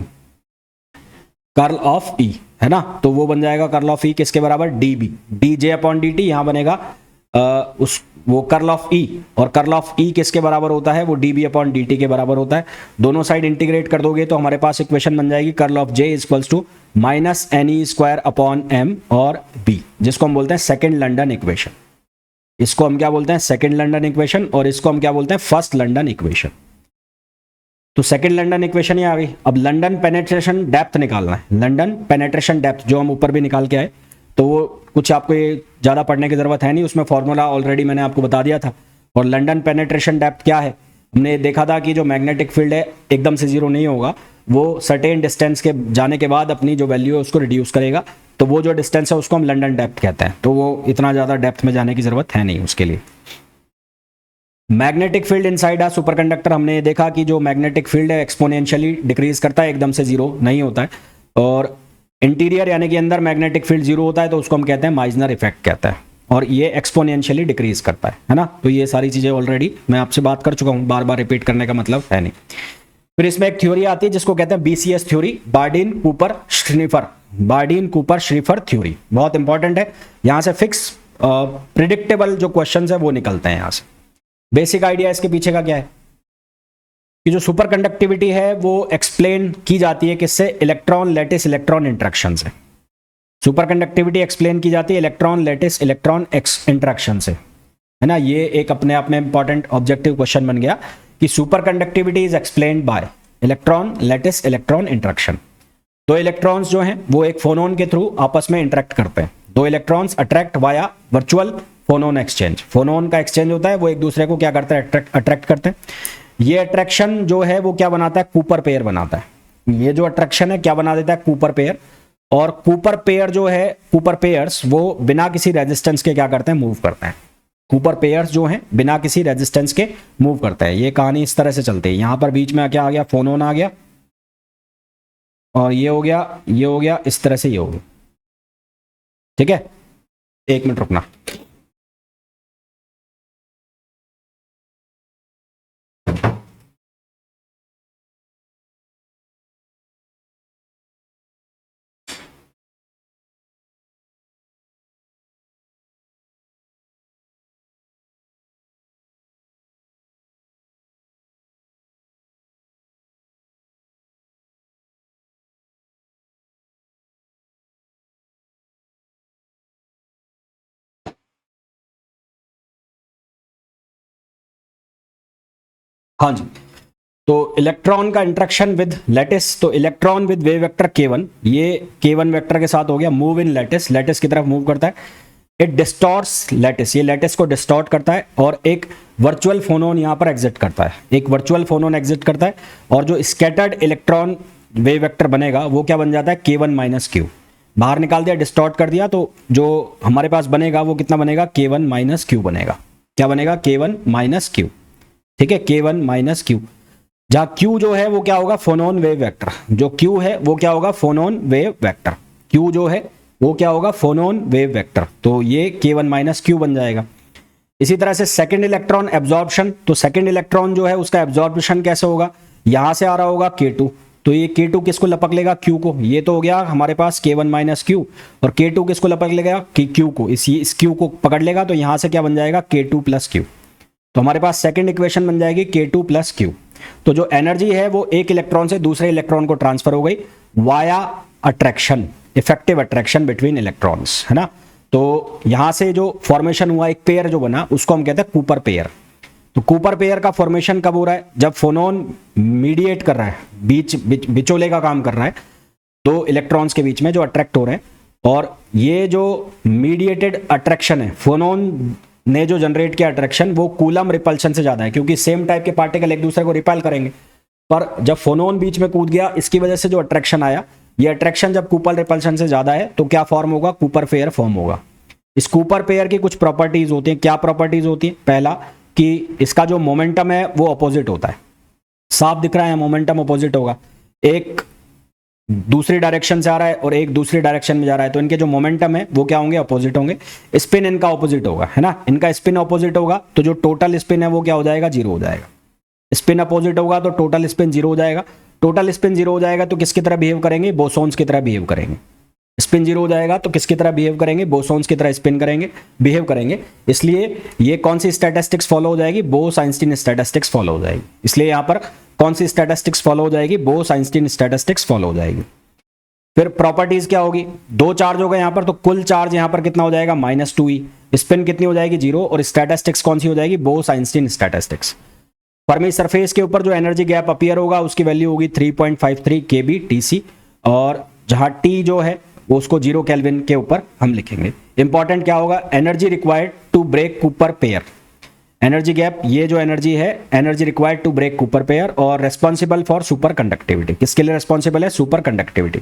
curl of e है ना। तो वो बन जाएगा कर्ल ऑफ ई किसके बराबर, D B, D J upon D T, यहां बनेगा वो कर्ल ऑफ ई, और कर्ल ऑफ ई किसके बराबर होता है, वो D B upon D T के बराबर होता है। दोनों साइड इंटीग्रेट कर दोगे तो हमारे पास इक्वेशन बन जाएगी curl of J equals to minus N E square upon M और बी, जिसको हम बोलते हैं सेकेंड लंडन इक्वेशन। इसको हम क्या बोलते हैं, सेकेंड लंडन इक्वेशन, और इसको हम क्या बोलते हैं, फर्स्ट लंडन इक्वेशन। तो सेकेंड लंडन इक्वेशन ये आ गई। अब लंडन पेनेट्रेशन डेप्थ निकालना है, लंडन पेनेट्रेशन डेप्थ जो हम ऊपर भी निकाल के आए, तो वो कुछ आपको ज़्यादा पढ़ने की ज़रूरत है नहीं, उसमें फॉर्मूला ऑलरेडी मैंने आपको बता दिया था। और लंडन पेनेट्रेशन डेप्थ क्या है, हमने देखा था कि जो मैग्नेटिक फील्ड है एकदम से जीरो नहीं होगा, वो सर्टेन डिस्टेंस के जाने के बाद अपनी जो वैल्यू है उसको रिड्यूस करेगा, तो वो जो डिस्टेंस है उसको हम लंडन डेप्थ कहते हैं। तो वो इतना ज़्यादा डेप्थ में जाने की ज़रूरत है नहीं उसके लिए। Magnetic field inside a superconductor, हमने देखा कि जो मैग्नेटिक फील्ड है एक्सपोनेंशियली डिक्रीज करता है, एकदम से जीरो नहीं होता है। और इंटीरियर यानी कि अंदर मैग्नेटिक फील्ड जीरो होता है तो उसको हम कहते हैं माइजनर इफेक्ट कहता है, और ये एक्सपोनेंशियली डिक्रीज करता है ना। तो ये सारी चीज़ें ऑलरेडी मैं आपसे बात कर चुका हूँ, बार बार रिपीट करने का मतलब है नहीं। फिर इसमें एक थ्योरी आती है जिसको कहते हैं BCS theory, Bardeen Cooper Schrieffer, Bardeen Cooper Schrieffer theory, बहुत इंपॉर्टेंट है। यहाँ से फिक्स प्रिडिक्टेबल जो क्वेश्चन है वो निकलते हैं यहाँ से। बेसिक आइडिया इसके पीछे का क्या है कि जो सुपर कंडक्टिविटी है वो एक्सप्लेन की जाती है किससे, इलेक्ट्रॉन लैटिस इलेक्ट्रॉन इंटरेक्शन से। सुपर कंडक्टिविटी एक्सप्लेन की जाती है इलेक्ट्रॉन लैटिस इलेक्ट्रॉन इंटरेक्शन से, है ना। ये एक अपने आप में इंपॉर्टेंट ऑब्जेक्टिव क्वेश्चन बन गया कि super conductivity is explained bye electron lattice electron interaction. दो इलेक्ट्रॉन्स जो हैं वो एक फोनोन के थ्रू आपस में इंटरेक्ट करते हैं। दो electrons attract via virtual phonon exchange, phonon का एक्सचेंज होता है, वो एक दूसरे को क्या करते हैं, अट्रैक्ट करते हैं। ये अट्रैक्शन जो है वो क्या बनाता है, कूपर पेयर बनाता है। ये जो अट्रैक्शन है क्या बना देता है, कूपर पेयर। और कूपर पेयर जो है, कूपर पेयर्स वो बिना किसी रेजिस्टेंस के क्या करते हैं, मूव करते हैं। कूपर पेयर्स जो हैं बिना किसी रेजिस्टेंस के मूव करते हैं। ये कहानी इस तरह से चलती है। यहां पर बीच में क्या आ गया, फोनोन आ गया, और ये हो गया, ये हो गया, इस तरह से ये हो गया। ठीक है, एक मिनट रुकना। हाँ जी, तो इलेक्ट्रॉन का इंटरेक्शन विद लैटिस, तो electron with wave vector k1, ये k1 वेक्टर के साथ हो गया, मूव इन लैटिस, लैटिस की तरफ मूव करता है। इट डिस्टॉर्ट्स लैटिस, ये लैटिस को डिस्टॉर्ट करता है, और एक वर्चुअल फोनोन यहाँ पर एग्जिट करता है, एक वर्चुअल फोनोन एग्जिट करता है। और जो स्कैटर्ड इलेक्ट्रॉन वेव वेक्टर बनेगा वो क्या बन जाता है, k1 माइनस क्यू। बाहर निकाल दिया, डिस्टॉर्ट कर दिया, तो जो हमारे पास बनेगा वो कितना बनेगा, k1 माइनस क्यू बनेगा। क्या बनेगा, k1 माइनस क्यू। ठीक है, k1 माइनस क्यू, जहां q जो है वो क्या होगा, फोनोन वेव वेक्टर। जो q है वो क्या होगा, फोनोन वेव वेक्टर। q जो है वो क्या होगा, फोनोन वेव वेक्टर। तो ये k1 माइनस क्यू बन जाएगा। इसी तरह से सेकंड इलेक्ट्रॉन एब्जॉर्प्शन, तो सेकंड इलेक्ट्रॉन जो है उसका एब्जॉर्प्शन कैसे होगा, यहां से आ रहा होगा k2, तो ये k2 किसको लपक लेगा, q को। ये तो हो गया हमारे पास k1 माइनस क्यू, और k2 किसको लपक लेगा, q को। इस q को पकड़ लेगा, तो यहां से क्या बन जाएगा, k2 प्लस क्यू। तो हमारे पास सेकंड इक्वेशन बन जाएगी k2 प्लस क्यू। तो जो एनर्जी है वो एक इलेक्ट्रॉन से दूसरे इलेक्ट्रॉन को ट्रांसफर हो गई via attraction, effective attraction between electrons, है ना। तो यहां से जो फॉर्मेशन हुआ एक पेयर जो बना उसको हम कहते हैं कूपर पेयर। तो कूपर पेयर का फॉर्मेशन कब हो रहा है? जब फोनोन मीडिएट कर रहा है, बिचोले का काम कर रहा है दो इलेक्ट्रॉन्स के बीच में जो अट्रैक्ट हो रहे हैं। और ये जो मीडिएटेड अट्रैक्शन है, फोनोन ने जो जनरेट किया अट्रैक्शन, वो कूलम रिपल्शन से ज्यादा है, क्योंकि सेम टाइप के पार्टिकल एक दूसरे को रिपेल करेंगे। पर जब फोनोन बीच में कूद गया, इसकी वजह से जो अट्रैक्शन आया, ये अट्रैक्शन जब कूपर रिपल्शन से ज्यादा है तो क्या फॉर्म होगा? कूपर पेयर फॉर्म होगा। इस कूपर पेयर की कुछ प्रॉपर्टीज होती हैं। क्या प्रॉपर्टीज होती है? पहला कि इसका जो मोमेंटम है वो अपोजिट होता है। साफ दिख रहा है, मोमेंटम अपोजिट होगा। एक दूसरी डायरेक्शन से आ रहा है और एक दूसरी डायरेक्शन में जा रहा है, तो इनके जो मोमेंटम है वो क्या होंगे? अपोजिट होंगे। स्पिन इनका अपोजिट होगा, है ना, इनका स्पिन अपोजिट होगा, तो जो टोटल स्पिन है वो क्या हो जाएगा? जीरो हो जाएगा। स्पिन अपोजिट होगा तो टोटल स्पिन जीरो हो जाएगा। टोटल स्पिन जीरो हो जाएगा तो किसकी तरह बिहेव करेंगे? बोसॉन्स की तरह बिहेव करेंगे। स्पिन जीरो हो जाएगा तो किसकी तरह बिहेव करेंगे? बोसॉन्स की तरह स्पिन करेंगे, बिहेव करेंगे। इसलिए ये कौन सी स्टैटिस्टिक्स फॉलो हो जाएगी? बोस-आइंस्टीन स्टैटिस्टिक्स फॉलो हो जाएगी। इसलिए यहां पर कौन सी स्टैटिस्टिक्स फॉलो हो जाएगी? बोस-आइंस्टीन स्टैटिस्टिक्स फॉलो हो जाएगी। फिर प्रॉपर्टीज क्या होगी? दो चार्ज हो गए यहां पर, तो कुल चार्ज यहां पर कितना हो जाएगा? -2e। स्पिन कितनी हो जाएगी? जीरो। और स्टैटिस्टिक्स कौन सी हो जाएगी? Bose-Einstein statistics. फर्मी सरफेस के ऊपर जो एनर्जी गैप अपीयर होगा उसकी वैल्यू होगी 3.53 kB TC, और जहां T जो है वो उसको 0 केल्विन के ऊपर हम लिखेंगे। इंपॉर्टेंट क्या होगा? Energy required to break Cooper pair. Energy gap, ये जो एनर्जी है, energy required to break Cooper pair, और रेस्पॉन्सिबल फॉर सुपर कंडक्टिविटी। किसके लिए रेस्पॉन्सिबल है? Super conductivity.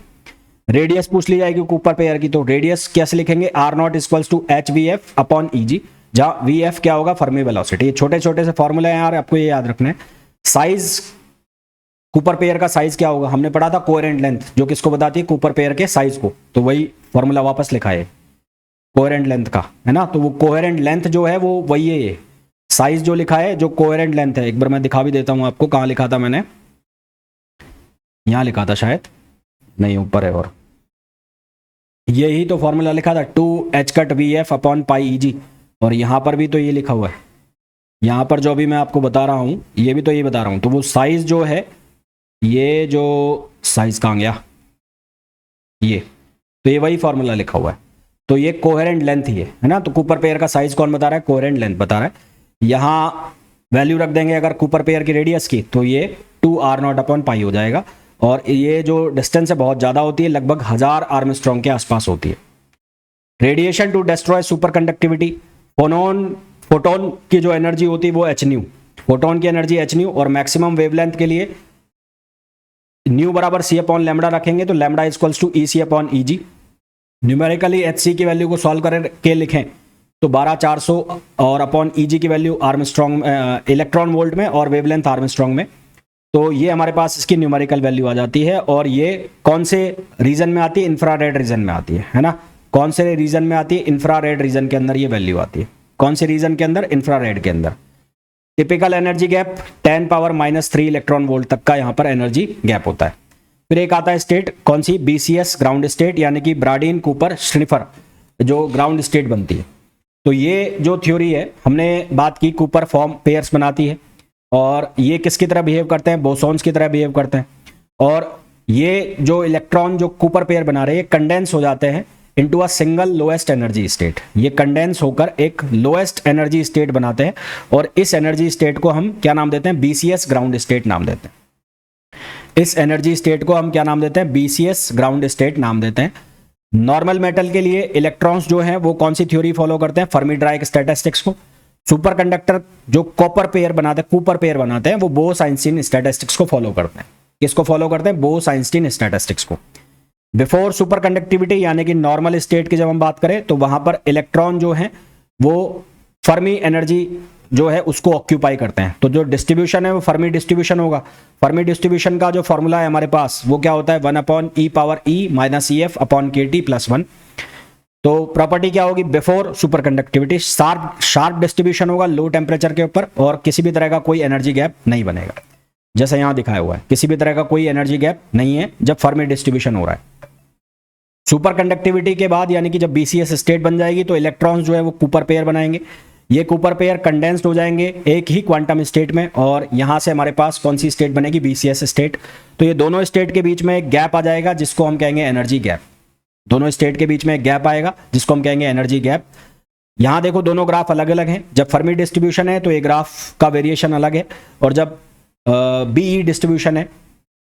रेडियस पूछ ली जाएगी कूपर पेयर की, तो रेडियस कैसे लिखेंगे? R0 equals to HVF upon EG, जहां VF क्या होगा? Fermi velocity. ये छोटे छोटे से फॉर्मूले हैं यार, आपको ये याद रखना है। साइज, कूपर पेयर का साइज क्या होगा? हमने पढ़ा था कोहेरेंट लेंथ, जो किसको बताती है? कूपर पेयर के साइज को। तो वही फॉर्मूला वापस लिखा है कोहेरेंट लेंथ का, है ना। तो वो कोहेरेंट लेंथ जो है वो वही है, ये साइज जो लिखा है जो कोहेरेंट लेंथ है। एक बार मैं दिखा भी देता हूं आपको, कहां लिखा था मैंने, यहां लिखा था शायद, नहीं ऊपर है, और यही तो फॉर्मूला लिखा था 2h cut VF upon pi EG, और यहां पर भी तो ये लिखा हुआ है। यहां पर जो अभी मैं आपको बता रहा हूं, ये भी तो ये बता रहा हूं। तो वो साइज जो है, ये जो साइज कहां गया, ये तो ये वही फॉर्मूला लिखा हुआ है। तो ये कोहेरेंट लेंथ ही है ना। तो कूपर पेयर का साइज कौन बता रहा है? कोहेरेंट लेंथ बता रहा है। यहां वैल्यू रख देंगे अगर कूपर पेयर की रेडियस की, तो ये 2r0 अपॉन पाई हो जाएगा। और ये जो डिस्टेंस है बहुत ज्यादा होती है, लगभग 1000 आर्मस्ट्रॉन्ग के आसपास होती है। Radiation to destroy super conductivity. Photon की जो एनर्जी होती है वो hν, फोटोन की एनर्जी hν, और मैक्सिमम वेवलेंथ के लिए न्यू बराबर c अपॉन लैम्डा रखेंगे, तो lambda equals to EC upon EG। Numerically hc की वैल्यू को सॉल्व करके लिखें तो 12400, और अपॉन EG की वैल्यू आर्मस्ट्रॉन्ग इलेक्ट्रॉन वोल्ट में और वेवलेंथ आर्मस्ट्रॉन्ग में। तो ये हमारे पास इसकी न्यूमेरिकल वैल्यू आ जाती है। और ये कौन से रीजन में आती है? इंफ्रारेड रीजन में आती है ना। कौन से रीजन में आती है? इंफ्रारेड रीजन के अंदर ये वैल्यू आती है। कौन से रीजन के अंदर? इंफ्रारेड के अंदर। Typical energy gap 10⁻³ electron volt तक का यहाँ पर एनर्जी गैप होता है। फिर एक आता है स्टेट, कौन सी? BCS ग्राउंड स्टेट, यानी कि ब्राडीन कूपर श्रिफर जो ग्राउंड स्टेट बनती है। तो ये जो थ्योरी है, हमने बात की कूपर फॉर्म पेयर्स बनाती है, और ये किसकी तरह बिहेव करते हैं? बोसॉन्स की तरह बिहेव करते हैं। और ये जो इलेक्ट्रॉन जो कूपर पेयर बना रहे हैं, कंडेंस हो जाते हैं into a single lowest energy state. ये कंडेंस होकर एक लोएस्ट एनर्जी स्टेट बनाते हैं, और इस एनर्जी स्टेट को हम क्या नाम देते हैं? BCS ग्राउंड स्टेट नाम देते हैं। इस एनर्जी स्टेट को हम क्या नाम देते हैं? BCS ग्राउंड स्टेट नाम देते हैं। नॉर्मल मेटल के लिए इलेक्ट्रॉन्स जो हैं वो कौन सी थ्योरी फॉलो करते हैं? फर्मी डायराक स्टैटिस्टिक्स को। सुपर कंडक्टर जो कॉपर पेयर बनाते हैं, कूपर पेयर बनाते हैं, वो बोस-आइंस्टीन स्टैटिस्टिक्स को फॉलो करते हैं। किसको फॉलो करते हैं? बोस-आइंस्टीन स्टैटिस्टिक्स को। बिफोर सुपर कंडक्टिविटी यानी कि नॉर्मल स्टेट की जब हम बात करें, तो वहां पर इलेक्ट्रॉन जो है वो फर्मी एनर्जी जो है उसको ऑक्यूपाई करते हैं। तो जो डिस्ट्रीब्यूशन है वो फर्मी डिस्ट्रीब्यूशन होगा। फर्मी डिस्ट्रीब्यूशन का जो फॉर्मूला है हमारे पास वो क्या होता है? 1/e⁻e - EF kT + 1। तो प्रॉपर्टी क्या होगी? Before super conductivity sharp distribution होगा लो टेम्परेचर के ऊपर, और किसी भी तरह का कोई एनर्जी गैप नहीं बनेगा, जैसा यहां दिखाया हुआ है। किसी भी तरह का कोई एनर्जी गैप नहीं है जब फर्मी डिस्ट्रीब्यूशन हो रहा है। सुपर कंडक्टिविटी के बाद यानी कि जब BCS स्टेट बन जाएगी, तो इलेक्ट्रॉन्स जो है वो कूपर पेयर बनाएंगे। ये कूपर पेयर कंडेंस्ड हो जाएंगे एक ही क्वांटम स्टेट में, और यहां से हमारे पास कौन सी स्टेट बनेगी? BCS state. तो ये दोनों स्टेट के बीच में एक गैप आ जाएगा जिसको हम कहेंगे एनर्जी गैप। दोनों स्टेट के बीच में एक गैप आएगा जिसको हम कहेंगे एनर्जी गैप। यहां देखो दोनों ग्राफ अलग अलग हैं। जब फर्मी डिस्ट्रीब्यूशन है तो ये ग्राफ का वेरिएशन अलग है, और जब बीई डिस्ट्रीब्यूशन है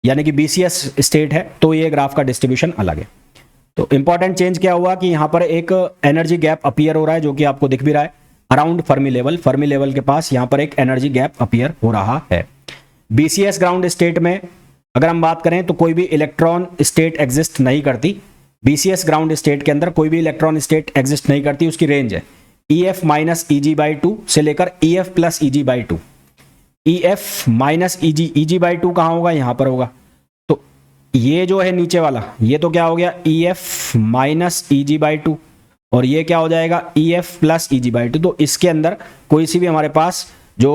यानी कि बीसीएस स्टेट है तो ये ग्राफ का डिस्ट्रीब्यूशन अलग है। तो इंपॉर्टेंट चेंज क्या हुआ कि यहां पर एक एनर्जी गैप अपीयर हो रहा है, जो कि आपको दिख भी रहा है अराउंड फर्मी लेवल के पास यहां पर एक एनर्जी गैप अपीयर हो रहा है। बीसीएस ग्राउंड स्टेट में अगर हम बात करें तो कोई भी इलेक्ट्रॉन स्टेट एग्जिस्ट नहीं करती। बीसीएस ग्राउंड स्टेट के अंदर कोई भी इलेक्ट्रॉन स्टेट एग्जिस्ट नहीं करती। उसकी रेंज है EF माइनस EG/2 से लेकर EF plus EG/2। EF minus EG/2 कहां होगा? यहां पर होगा। तो ये जो है नीचे वाला, ये तो क्या हो गया EF माइनस EG/2, और ये क्या हो जाएगा EF प्लस EG/2। तो इसके अंदर कोई सी भी हमारे पास जो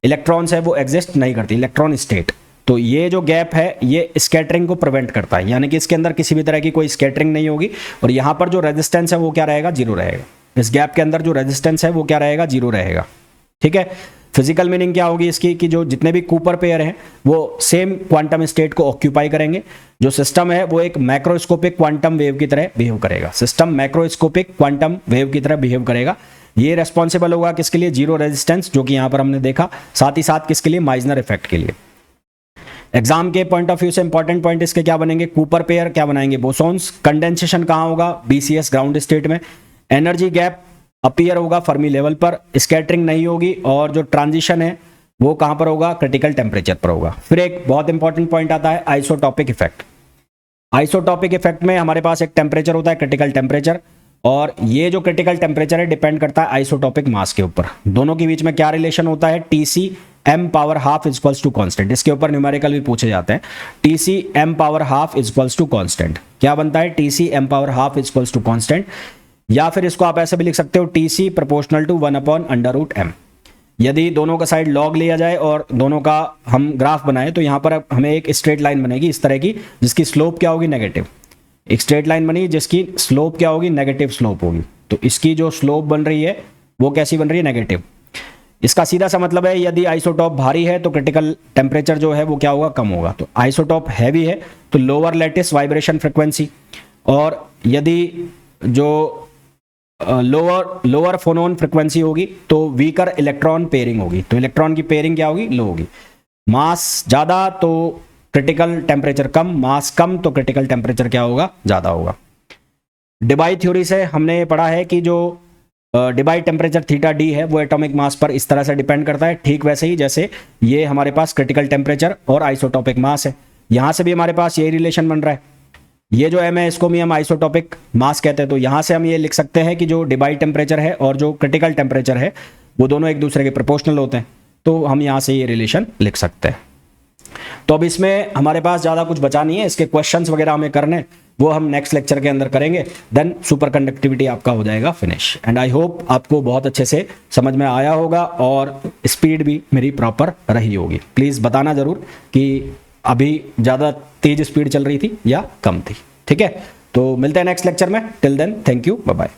इलेक्ट्रॉन्स है वो एग्जिस्ट नहीं करती, इलेक्ट्रॉन स्टेट। तो ये जो गैप है ये स्कैटरिंग को प्रिवेंट करता है, यानी कि इसके अंदर किसी भी तरह की कोई स्कैटरिंग नहीं होगी, और यहाँ पर जो रेजिस्टेंस है वो क्या रहेगा? जीरो रहेगा। इस गैप के अंदर जो रेजिस्टेंस है वो क्या रहेगा? जीरो रहेगा। ठीक है। फिजिकल मीनिंग क्या होगी इसकी कि जो जितने भी कूपर पेयर हैं वो सेम क्वांटम स्टेट को ऑक्यूपाई करेंगे। जो सिस्टम है वो एक मैक्रोस्कोपिक क्वांटम वेव की तरह बिहेव करेगा। सिस्टम मैक्रोस्कोपिक क्वांटम वेव की तरह बिहेव करेगा। ये रेस्पॉन्सिबल होगा किसके लिए? जीरो रेजिस्टेंस, जो कि यहां पर हमने देखा। साथ ही साथ किसके लिए? माइजनर इफेक्ट के लिए। एग्जाम के पॉइंट ऑफ व्यू से इंपॉर्टेंट पॉइंट इसके क्या बनेंगे? कूपर पेयर क्या बनाएंगे? बोसॉन्स। कंडेंसेशन कहां होगा? बीसीएस ग्राउंड स्टेट में। एनर्जी गैप अपीयर होगा फर्मी लेवल पर, स्कैटरिंग नहीं होगी, और जो ट्रांजिशन है वो कहां पर होगा? क्रिटिकल टेम्परेचर पर होगा। फिर एक बहुत इंपॉर्टेंट पॉइंट आता है आइसोटॉपिक इफेक्ट। आइसोटॉपिक इफेक्ट में हमारे पास एक टेम्परेचर होता है, क्रिटिकल टेम्परेचर, और ये जो क्रिटिकल टेम्परेचर है डिपेंड करता है आइसोटॉपिक मास के ऊपर। दोनों के बीच में क्या रिलेशन होता है? TC m⁻½ equals to constant. इसके ऊपर न्यूमेरिकल भी पूछे जाते हैं। TC m⁻½ equals to constant क्या बनता है? TC m⁻½ equals to constant, या फिर इसको आप ऐसे भी लिख सकते हो TC प्रोपोर्शनल टू 1/√m। यदि दोनों का साइड लॉग लिया जाए और दोनों का हम ग्राफ बनाए तो यहां पर हमें एक स्ट्रेट लाइन बनेगी इस तरह की, जिसकी स्लोप क्या होगी? नेगेटिव। एक स्ट्रेट लाइन बनी जिसकी स्लोप क्या होगी? नेगेटिव स्लोप होगी। तो इसकी जो स्लोप बन रही है वो कैसी बन रही है? नेगेटिव। इसका सीधा सा मतलब है यदि आइसोटॉप भारी है तो क्रिटिकल टेम्परेचर जो है वो क्या होगा? कम होगा। तो आइसोटॉप हैवी है तो लोअर लैटिस वाइब्रेशन फ्रिक्वेंसी, और यदि जो लोअर फोनोन फ्रिक्वेंसी होगी तो वीकर इलेक्ट्रॉन पेयरिंग होगी। तो इलेक्ट्रॉन की पेयरिंग क्या होगी? लो होगी। मास ज़्यादा तो क्रिटिकल टेम्परेचर कम, मास कम तो क्रिटिकल टेम्परेचर क्या होगा? ज़्यादा होगा। डिबाई थ्योरी से हमने ये पढ़ा है कि जो डिबाई टेम्परेचर θd है वो एटॉमिक मास पर इस तरह से डिपेंड करता है, ठीक वैसे ही जैसे ये हमारे पास क्रिटिकल टेम्परेचर और आइसोटॉपिक मास है। यहाँ से भी हमारे पास यही रिलेशन बन रहा है। ये जो m है इसको भी हम आइसोटॉपिक मास कहते हैं। तो यहाँ से हम ये लिख सकते हैं कि जो डिबाई टेम्परेचर है और जो क्रिटिकल टेम्परेचर है वो दोनों एक दूसरे के प्रोपोर्शनल होते हैं। तो हम यहाँ से ये रिलेशन लिख सकते हैं। तो अब इसमें हमारे पास ज़्यादा कुछ बचा नहीं है, इसके क्वेश्चंस वगैरह हमें करने वो हम नेक्स्ट लेक्चर के अंदर करेंगे। देन सुपर कंडक्टिविटी आपका हो जाएगा फिनिश। एंड आई होप आपको बहुत अच्छे से समझ में आया होगा और स्पीड भी मेरी प्रॉपर रही होगी। प्लीज़ बताना ज़रूर कि अभी ज़्यादा तेज स्पीड चल रही थी या कम थी। ठीक है, तो मिलते हैं नेक्स्ट लेक्चर में। Till then thank you, bye bye.